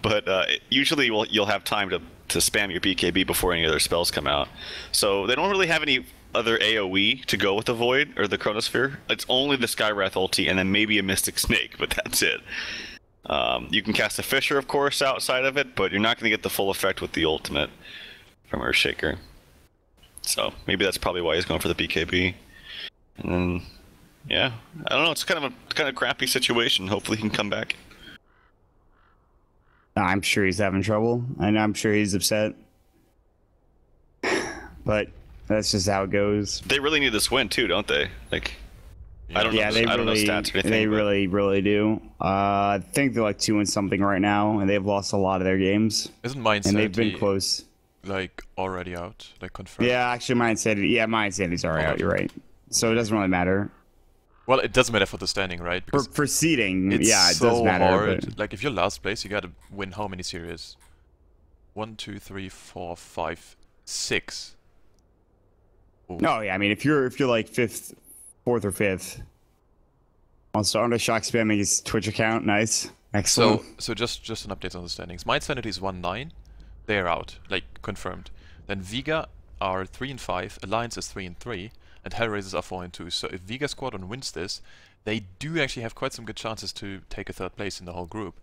but usually you'll have time to spam your BKB before any other spells come out. So they don't really have any other AoE to go with the Void or the Chronosphere. It's only the Skywrath ulti and then maybe a Mystic Snake, but that's it. You can cast a Fissure, of course, outside of it, but you're not going to get the full effect with the ultimate from Earthshaker. So maybe that's probably why he's going for the BKB. And then, yeah, I don't know. It's kind of crappy situation. Hopefully he can come back. I'm sure he's having trouble, and I'm sure he's upset. But that's just how it goes. They really need this win too, don't they? Like, I don't know. Yeah, they I don't know really, stats or anything. they but- really do. I think they're like 2 and something right now, and they've lost a lot of their games, Isn't mine and they've been close. like already out, like confirmed? Yeah, actually, my insanity. Yeah, my insanity's already out. You're right. So it doesn't really matter Well, it doesn't matter for the standing, right? Because for seeding. it's Yeah, it so does matter. hard. But Like if you're last place, you gotta win how many series? 1, 2, 3, 4, 5, 6. Ooh. no, yeah, I mean, if you're like 4th or 5th, also under shock spamming his Twitch account. Nice, excellent. So just an update on the standings. My sanity is 1-9. They're out, like confirmed. Then Vega are 3 and 5. Alliance is 3 and 3, and Hellraisers are 4 and 2. So if Vega Squadron wins this, they do actually have quite some good chances to take a 3rd place in the whole group.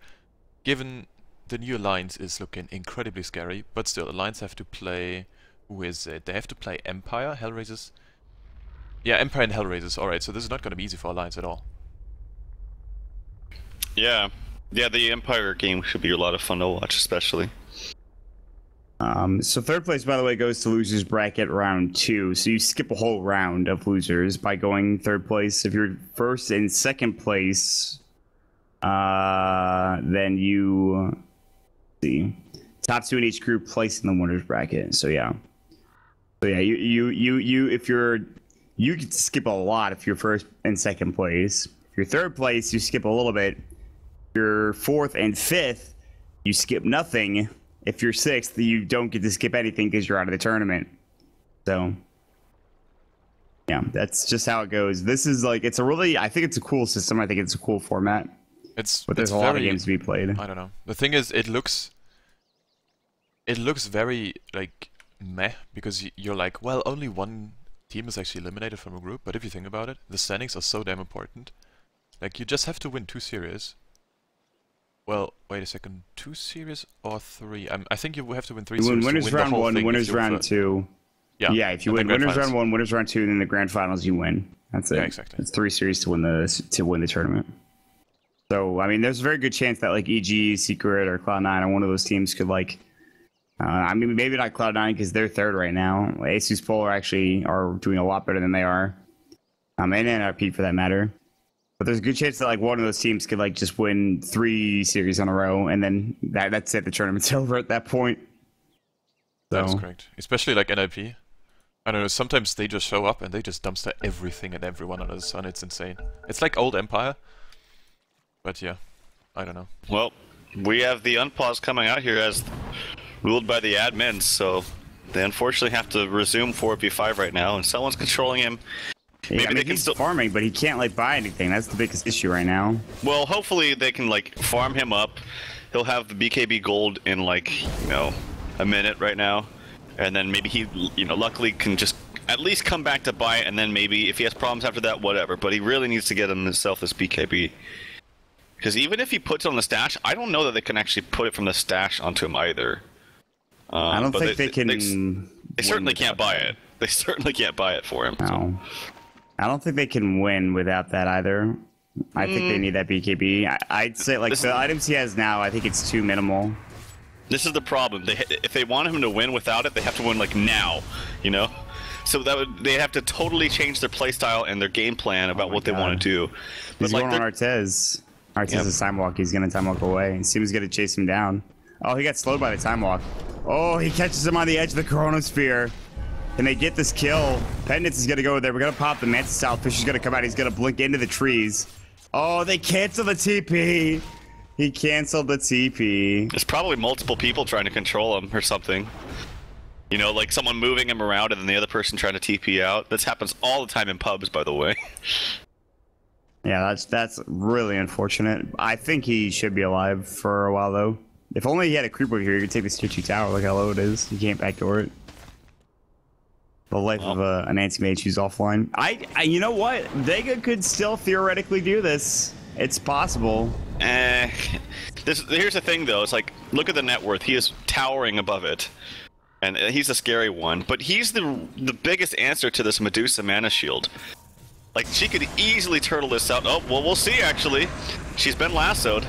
Given the new Alliance is looking incredibly scary, but still, Alliance have to play. Who is it? They have to play Empire, Hellraisers. Yeah, Empire and Hellraisers. All right, so this is not going to be easy for Alliance at all. Yeah, the Empire game should be a lot of fun to watch, especially. So 3rd place, by the way, goes to losers bracket round 2. So you skip a whole round of losers by going 3rd place. If you're 1st and 2nd place, then you see top 2 in each group place in the winners bracket. So yeah, you if you can skip a lot if you're 1st and 2nd place. If you're 3rd place, you skip a little bit. If you're 4th and 5th, you skip nothing. If you're 6th, you don't get to skip anything because you're out of the tournament. So, yeah, that's just how it goes. This is like, I think it's a cool system. I think it's a cool format. But there's a lot of games to be played. I don't know. The thing is, it looks very like meh, because you're like, well, only one team is actually eliminated from a group. But if you think about it, the standings are so damn important. Like, you just have to win 2 series. Well, wait a second. 2 series or 3? I think you have to win 3 You win series winners to win the round whole 1, thing winners round 2. Yeah, if you and win then grand winners round finals. 1, winners round 2, and then the grand finals, you win. That's it. Yeah, exactly. It's 3 series to win the tournament. So, I mean, there's a very good chance that like EG, Secret, or Cloud9 or one of those teams could like. I mean, maybe not Cloud9 because they're 3rd right now. Asus Polar actually are doing a lot better than they are. And NRP for that matter. But there's a good chance that like one of those teams could like just win 3 series in a row, and then that's it. The tournament's over at that point. That is So correct. Especially like NIP. I don't know, sometimes they just show up and they just dumpster everything and everyone under the sun. It's insane. It's like old Empire. But yeah, I don't know. Well, we have the unpause coming out here as ruled by the admins, so they unfortunately have to resume 4v5 right now, and someone's controlling him. Maybe yeah, I mean, they can he's still farming, but he can't like buy anything. That's the biggest issue right now. Well, hopefully they can like farm him up. He'll have the BKB gold in like, a minute right now. And then maybe he, luckily can just at least come back to buy it, and then maybe if he has problems after that, whatever. But he really needs to get himself this BKB. Because even if he puts it on the stash, I don't know that they can actually put it from the stash onto him either. I don't think they can. They certainly can't buy it. They certainly can't buy it for him. No. So. I don't think they can win without that either. I think they need that BKB. I'd say like the items he has now, I think it's too minimal. This is the problem. If they want him to win without it, they have to win like now, So they have to totally change their playstyle and their game plan about what they want to do. He's But going on Artez. Artez is time walk. He's gonna time walk away. And Sima's gonna chase him down. Oh, he got slowed by the time walk. Oh, he catches him on the edge of the Chronosphere. Can they get this kill? Pendants is gonna go there. We're gonna pop the Mantis style. Fish is gonna come out. He's gonna blink into the trees. Oh, they cancel the TP. He canceled the TP. There's probably multiple people trying to control him or something. Like someone moving him around and then the other person trying to TP out. This happens all the time in pubs, by the way. Yeah, that's really unfortunate. I think he should be alive for a while, though. If only he had a creep over here, he could take this tier 2 tower. Look how low it is. He can't backdoor it. The life of an anti-mage who's offline. You know what? Vega could still theoretically do this. It's possible. Here's the thing, though. It's like, look at the net worth. He is towering above it. And he's a scary one. But he's the biggest answer to this Medusa mana shield. Like, she could easily turtle this out. Oh, well, we'll see, actually. She's been lassoed.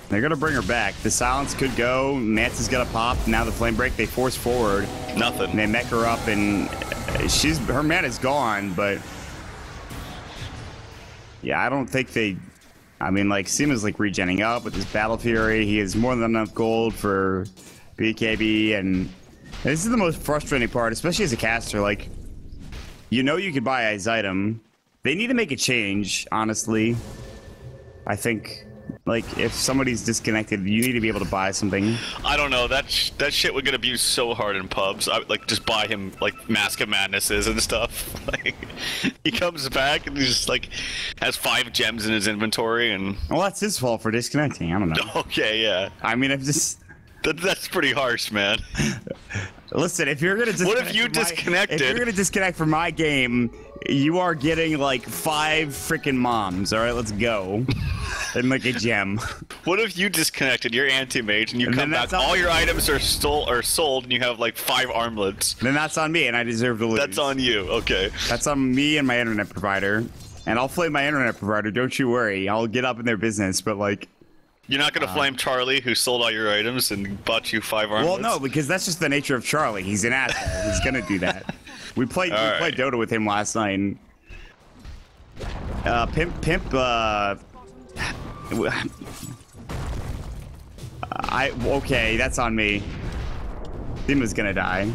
They're going to bring her back. The silence could go. Mantis got to pop. Now the flame break. They force forward. Nothing. And they mech her up, and her mana's gone, but... Yeah, I don't think they... I mean, like, Sima's, like, regenning up with his Battle Fury. He has more than enough gold for BKB, and this is the most frustrating part, especially as a caster. Like, you could buy his item. They need to make a change, honestly. I think, like, if somebody's disconnected, you need to be able to buy something. I don't know. That shit would get abused so hard in pubs. I would, like, just buy him, like, Mask of Madnesses and stuff. Like, he comes back and he just, like, has 5 gems in his inventory and... Well, that's his fault for disconnecting. I don't know. Okay, yeah. I mean, That's pretty harsh, man. Listen, if you're gonna disconnect, what if you disconnected? If you're gonna disconnect from my game, you are getting like 5 freaking moms. All right, let's go. And like a gem. What if you disconnected? You're anti-mage, and you come back. All your items are sold, and you have like 5 armlets. Then that's on me, and I deserve to lose. That's on you. Okay. That's on me and my internet provider, and I'll flame my internet provider. Don't you worry. I'll get up in their business, but like. You're not gonna flame Charlie, who sold all your items and bought you 5 armlets? Well, no, because that's just the nature of Charlie. He's an asshole. He's gonna do that. We played Dota with him last night. And, okay, that's on me. Sima's gonna die.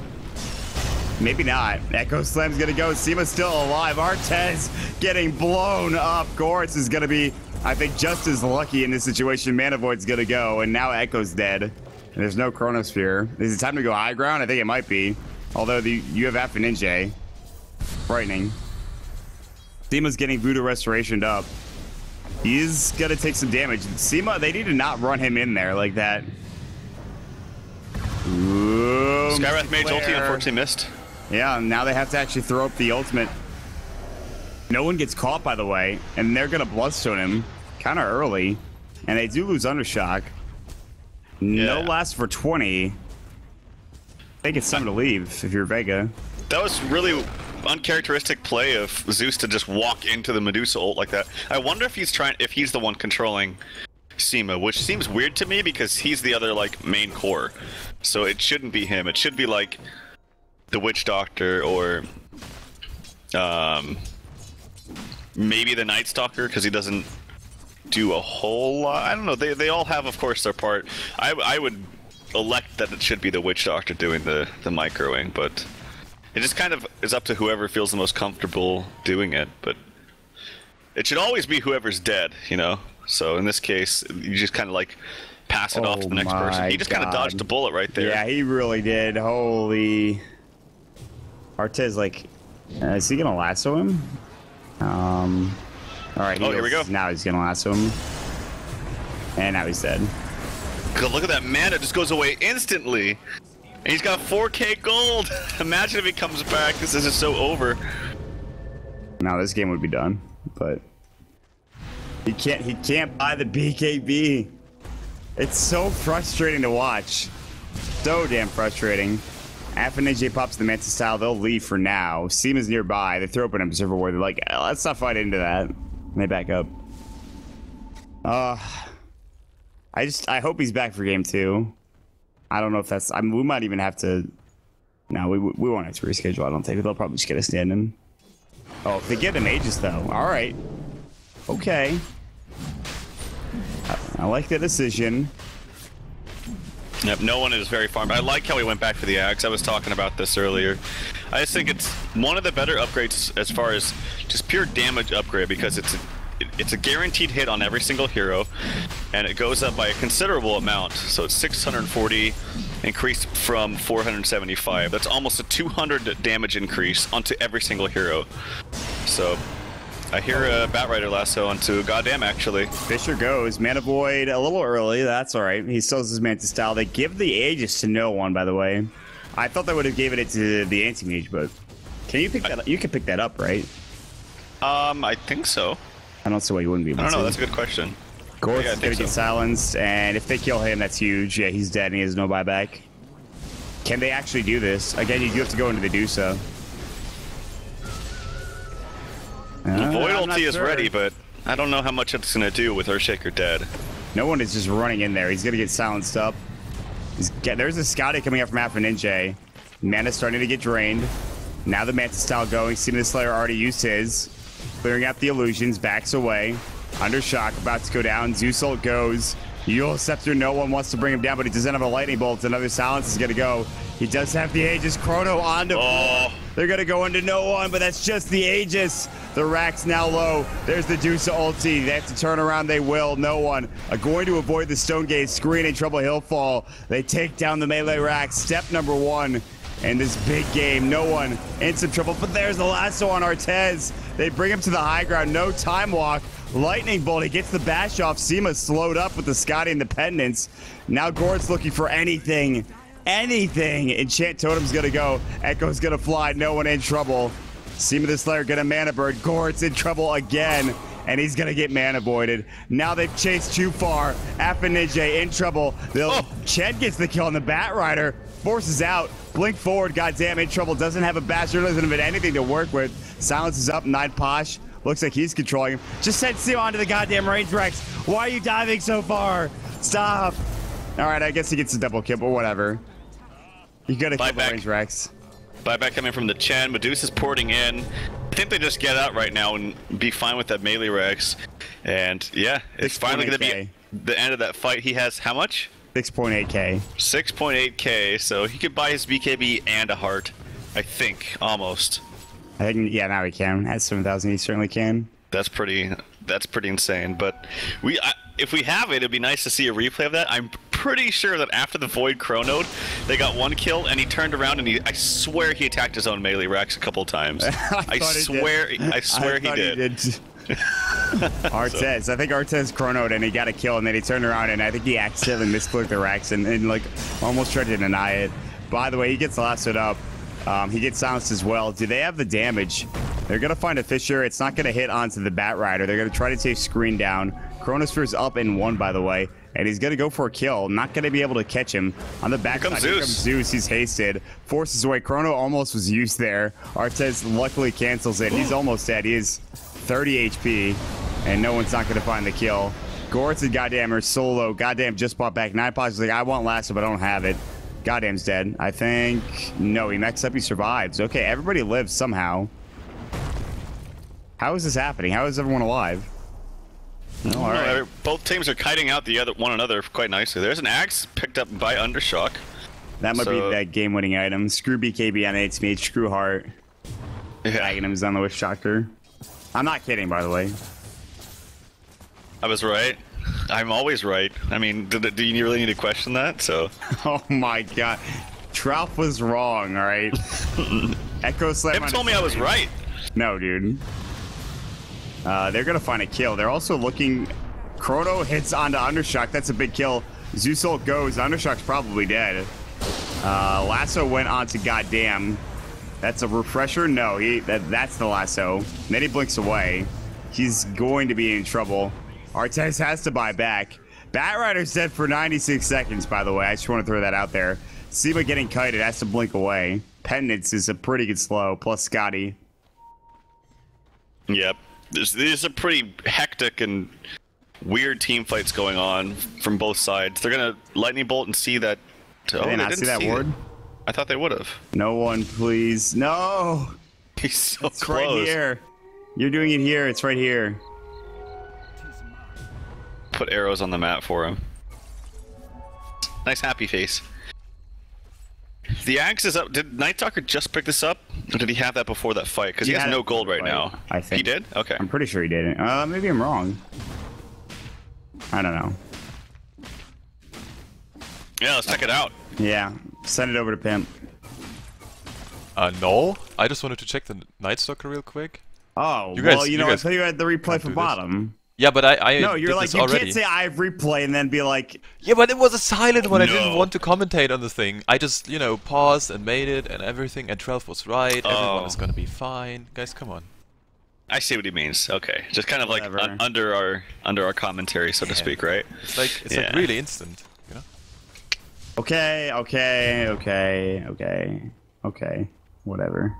Maybe not. Echo Slam's gonna go. Sima's still alive. Artez getting blown up. Goritz is gonna be, I think, just as lucky in this situation. Mana Void's gonna go, and now Echo's dead. And there's no Chronosphere. Is it time to go high ground? I think it might be. Although you have F and Ninja. Frightening. Sima's getting Voodoo Restorationed up. He's gonna take some damage. Sima, they need to not run him in there like that. Ooh, Skywrath Mage ulti unfortunately missed. Yeah, now they have to actually throw up the ultimate. No one gets caught, by the way, and they're gonna Bloodstone him kind of early, and they do lose Undershock. No last for 20. I think it's time to leave if you're Vega. That was really uncharacteristic play of Zeus to just walk into the Medusa ult like that. I wonder if he's the one controlling Sima, which seems weird to me because he's the other like main core. So it shouldn't be him. It should be like the Witch Doctor or maybe the Night Stalker, because he doesn't do a whole lot. I don't know. They all have, of course, their part. I would elect that it should be the Witch Doctor doing the microing, but it just kind of is up to whoever feels the most comfortable doing it. But it should always be whoever's dead, you know? So in this case, you just kind of like pass it off to the next person. He just kind of dodged a bullet right there. Yeah, he really did. Holy. Artez, like, is he gonna lasso him? Alright, here we go. Now he's gonna lasso him. And now he's dead. God, look at that mana, it just goes away instantly. And he's got 4k gold. Imagine if he comes back. This is just so over. Now this game would be done, but he can't buy the BKB. It's so frustrating to watch. So damn frustrating. After NJ pops the Mantis style, they'll leave for now. Seema's nearby. They throw up an observer ward. They're like, let's not fight into that. And they back up. I hope he's back for game 2. I don't know if that's... I mean, we might even have to... No, we won't have to reschedule, I don't think. They'll probably just get a stand-in. Oh, if they get an Aegis, though. Alright. Okay. I like the decision. Yep, no one is very farmed. I like how he went back for the Axe. I was talking about this earlier. I just think it's one of the better upgrades as far as just pure damage upgrade, because it's a guaranteed hit on every single hero, and it goes up by a considerable amount. So it's 640 increased from 475. That's almost a 200 damage increase onto every single hero. So I hear a Batrider lasso onto Goddamn, actually. Fisher goes. Mana Void a little early. That's all right. He still has his Mantis style. They give the Aegis to no one, by the way. I thought they would have given it to the Anti-Mage, but can you pick that up? You can pick that up, right? I think so. I don't see why you wouldn't be able to. I don't know. That's a good question. Gort's gonna get silenced, and if they kill him, that's huge. Yeah, he's dead, and he has no buyback. Can they actually do this? Again, you do have to go into the Dusa. The Void ulti is ready, but I don't know how much it's gonna do with Earthshaker dead. No one is just running in there. He's gonna get silenced up. There's a Scotty coming up from Alpha Ninja. Mana's starting to get drained. Now the Mantis style going. Seeming the Slayer already used his. Clearing out the illusions, backs away. Under shock, about to go down. Zeus ult goes. Yule Scepter, no one wants to bring him down, but he doesn't have a lightning bolt. Another silence is gonna go. He does have the Aegis. Chrono onto. Oh. They're gonna go into no one, but that's just the Aegis. The Rack's now low. There's the Dusa ulti. They have to turn around. They will. No one are going to avoid the Stone Gate screen in trouble. He'll fall. They take down the melee Rack. Step number 1. In this big game, no one in some trouble. But there's the lasso on Artez. They bring him to the high ground. No time walk. Lightning bolt. He gets the bash off. Seema slowed up with the Scotty Independence. Now Gord's looking for anything. Anything. Enchant Totem's gonna go. Echo's gonna fly. No one in trouble. Seema the Slayer gonna mana bird. Gord's in trouble again. And he's gonna get mana voided. Now they've chased too far. Appa Ninja in trouble. Chen gets the kill on the Batrider. Forces out. Blink forward. Goddamn, in trouble. Doesn't have a bastard. Doesn't have anything to work with. Silence is up. 9 Posh. Looks like he's controlling him. Just send Seema onto the goddamn range Rex. Why are you diving so far? Stop. Alright, I guess he gets a double kill, but whatever. You gotta kill the range Rex. Buyback coming from the Chen. Medusa's porting in. I think they just get out right now and be fine with that melee Rex. And yeah, it's finally gonna be the end of that fight. He has how much? 6.8k. 6.8k, so he could buy his BKB and a heart. I think, almost. I think, yeah, now he can. At 7,000, he certainly can. That's pretty insane. But if we have it, it'd be nice to see a replay of that. I'm pretty sure that after the Void Chronoed, they got 1 kill, and he turned around and I swear he attacked his own melee Rex a couple times. I swear he did. Artez, I think Artez chronoed and he got a kill, and then he turned around and I think he accidentally misclicked the Rex and like almost tried to deny it. By the way, he gets lassoed up. He gets silenced as well. Do they have the damage? They're gonna find a Fisher. It's not gonna hit onto the Batrider. They're gonna try to take screen down. Chronosphere's up in 1, by the way, and he's gonna go for a kill. Not gonna be able to catch him. On the back side, here comes Zeus. He's hasted. Forces away. Chrono almost was used there. Artez luckily cancels it. He's almost dead. He is 30 HP, and no one's not gonna find the kill. Gortz and Goddamn are solo. Goddamn just bought back. 9 Posh is like, I want lasso, but I don't have it. Goddamn's dead. I think... No, he maxed up. He survives. Okay, everybody lives somehow. How is this happening? How is everyone alive? All right. Both teams are kiting out one another quite nicely. There's an axe picked up by Undershock. That might be that game-winning item. Screw BKB on 8 mage, screw Heart. Tagging him is on the Witch Doctor. I'm not kidding, by the way. I was right. I'm always right. I mean, do you really need to question that? So. Oh my god. Trout was wrong, alright? Echo Slam. Him told me I was right. No, dude. They're gonna find a kill. They're also looking. Chrono hits onto Undershock. That's a big kill. Zeusult goes. Undershock's probably dead. Lasso went on to Goddamn. That's a refresher? No, that's the Lasso. And then he blinks away. He's going to be in trouble. Artez has to buy back. Batrider's dead for 96 seconds, by the way. I just want to throw that out there. Seba getting kited, has to blink away. Penance is a pretty good slow, plus Scotty. Yep. These are pretty hectic and weird team fights going on from both sides. They're going to Lightning Bolt and see that... Did they not see that ward? I thought they would have. No one, please. No! He's so it's close. Right here. You're doing it here. It's right here. Put arrows on the map for him. Nice happy face. The axe is up. Did Night Talker just pick this up? Or did he have that before that fight? Because he has no gold right now. I think. He did? Okay. I'm pretty sure he didn't. Maybe I'm wrong. I don't know. Yeah, let's check it out. Yeah. Send it over to Pimp. No. I just wanted to check the Night Stalker real quick. Oh, well, you know, I thought you had the replay for bottom. Yeah, but I no, you're did like, this you already. can't say I have replay and then be like... Yeah, but it was a silent one. No. I didn't want to commentate on the thing. I just, you know, paused and made it and everything, and 12 was right. Everyone is gonna be fine. Guys, come on. I see what he means. Okay, just kind of like under our commentary, so to speak, right? It's like like really instant, you know. Okay, whatever.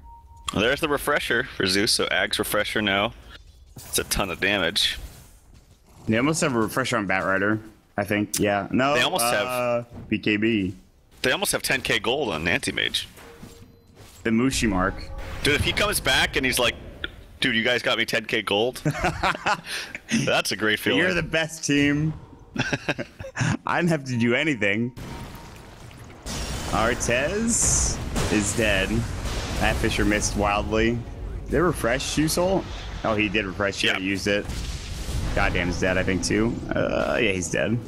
Well, there's the refresher for Zeus. So Ag's refresher now. It's a ton of damage. They almost have a refresher on Batrider, I think. Yeah. No. They almost have BKB. They almost have 10k gold on Anti-Mage. The Mushi mark. Dude, if he comes back and he's like, dude, you guys got me 10k gold. That's a great feeling. You're the best team. I didn't have to do anything. Artez is dead. That Fisher missed wildly. Did they refresh Zeusult? Oh, he did refresh. Yeah, used it. Goddamn's dead, I think, too. Yeah, he's dead.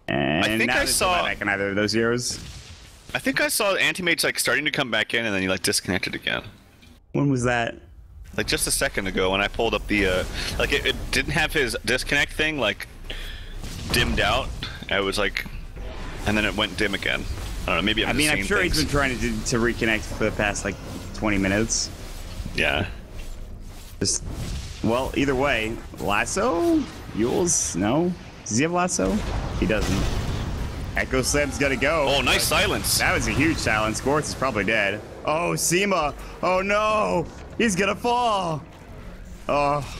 And I think I saw back in either of those heroes. I think I saw Anti-Mage like starting to come back in, and then he like disconnected again. When was that? Like just a second ago when I pulled up the like it didn't have his disconnect thing like dimmed out. I was like, and then it went dim again. I don't know. Maybe I'm sure things. He's been trying to reconnect for the past like 20 minutes. Yeah. Just, well, either way, Lasso? Yules? No? Does he have Lasso? He doesn't. Echo Slam's gotta go. Oh, nice silence. That was a huge silence. Gortz is probably dead. Oh, Sema. Oh, no. He's gonna fall. Oh.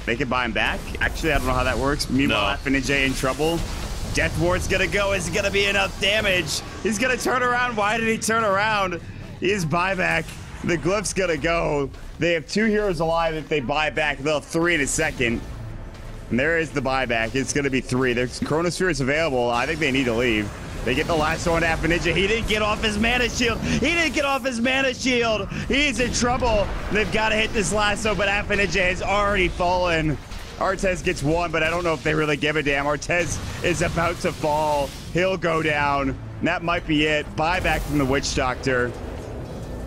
They can buy him back? Actually, I don't know how that works. Meanwhile, Ninja in trouble. Death Ward's gonna go. Is it gonna be enough damage? He's gonna turn around. Why did he turn around? He is buyback. The Glyph's gonna go. They have 2 heroes alive. If they buy back, they'll have 3 in a second. And there is the buyback. It's gonna be 3. There's Chronosphere is available. I think they need to leave. They get the last one to Alpha Ninja. He didn't get off his mana shield. He didn't get off his mana shield. He's in trouble. They've got to hit this lasso, but Alpha Ninja has already fallen. Artez gets 1, but I don't know if they really give a damn. Artez is about to fall. He'll go down. That might be it. Buyback from the Witch Doctor.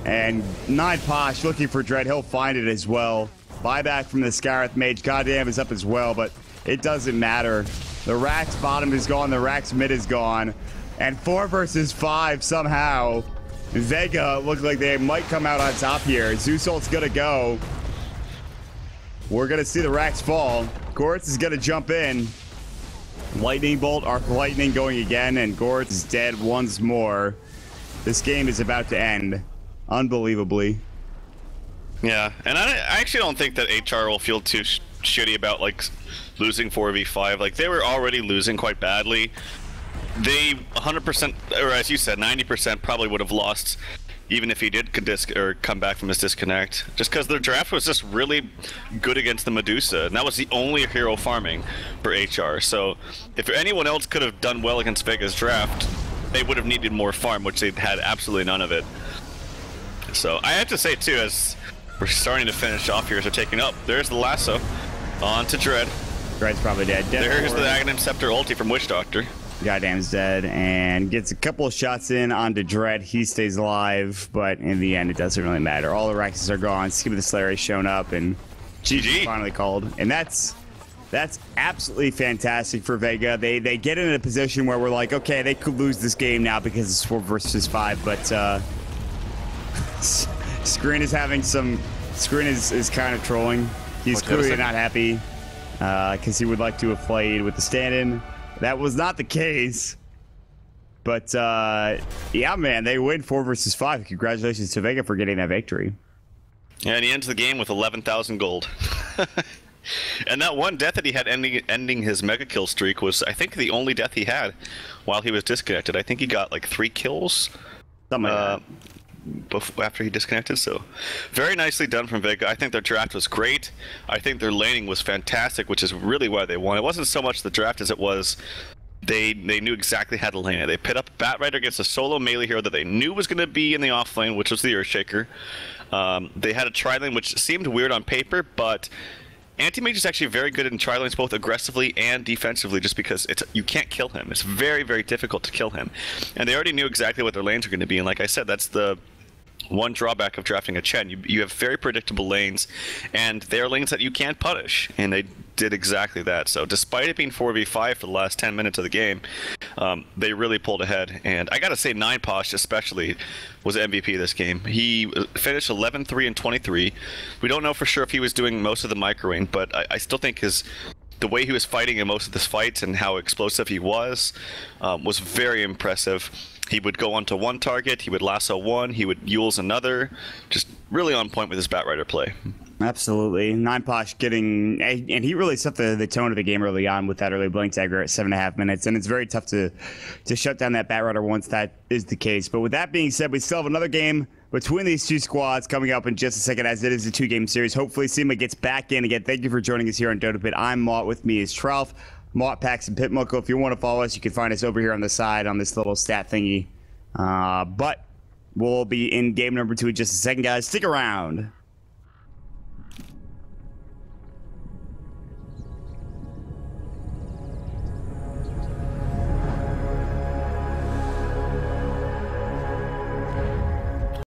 And 9 Posh looking for Dread. He'll find it as well. Buyback from the Scarith Mage. Goddamn is up as well, but it doesn't matter. The Rax bottom is gone. The Rax mid is gone. And 4 versus 5 somehow. Vega look like they might come out on top here. Zeusult's gonna go. We're gonna see the Rax fall. Gortz is gonna jump in. Lightning Bolt, Arc Lightning going again, and Gortz is dead once more. This game is about to end. Unbelievably. Yeah, and I actually don't think that HR will feel too shitty about like losing 4v5. Like they were already losing quite badly. They 100%, or as you said, 90% probably would have lost even if he did come back from his disconnect, just because their draft was just really good against the Medusa, and that was the only hero farming for HR. So if anyone else could have done well against Vega's draft, they would have needed more farm, which they had absolutely none of it. So I have to say too, as we're starting to finish off here, so taking up, there's the lasso on to Dread. Dread's probably dead. There's the Aghanim Scepter ulti from Witch Doctor. Goddamn's dead, and gets a couple of shots in onto Dread. He stays alive, but in the end, it doesn't really matter. All the Raxes are gone. Skip the Slayer has shown up, and GG finally called. And that's absolutely fantastic for Vega. They get in a position where we're like, okay, they could lose this game now because it's 4 versus 5, but Screen is having some. Screen is kind of trolling. He's clearly not happy because he would like to have played with the stand-in. That was not the case. But yeah, man, they win 4 versus 5. Congratulations to Vega for getting that victory. Yeah, and he ends the game with 11,000 gold. And that one death that he had ending his mega kill streak was, I think, the only death he had while he was disconnected. I think he got like 3 kills. Something like that. After he disconnected, so very nicely done from Vega. I think their draft was great. I think their laning was fantastic, which is really why they won. It wasn't so much the draft as it was they knew exactly how to lane it. They pit up Batrider against a solo melee hero that they knew was going to be in the off lane, which was the Earthshaker. They had a tri-lane, which seemed weird on paper, but Anti-Mage is actually very good in tri-lanes, both aggressively and defensively, just because you can't kill him. It's very, very difficult to kill him. And they already knew exactly what their lanes are going to be, and like I said, that's the one drawback of drafting a Chen. You have very predictable lanes, and they are lanes that you can't punish, and they did exactly that. So despite it being 4v5 for the last 10 minutes of the game, they really pulled ahead. And I gotta say, 9posh especially was MVP this game. He finished 11-3 and 23. We don't know for sure if he was doing most of the microwing, but I still think the way he was fighting in most of this fights and how explosive he was very impressive. He would go onto one target, he would lasso one, he would Yule's another. Just really on point with his Batrider play. Absolutely. 9posh getting, and he really set the tone of the game early on with that early blink dagger at 7.5 minutes, and it's very tough to shut down that Batrider once that is the case. But with that being said, we still have another game between these two squads coming up in just a second, as it is a 2-game series. Hopefully Sima gets back in again. Thank you for joining us here on Dota Pit. I'm Maut, with me is Tralf. Maut, Pax, and Pitmuckle. If you want to follow us, you can find us over here on the side on this little stat thingy. But we'll be in game number 2 in just a second, guys. Stick around.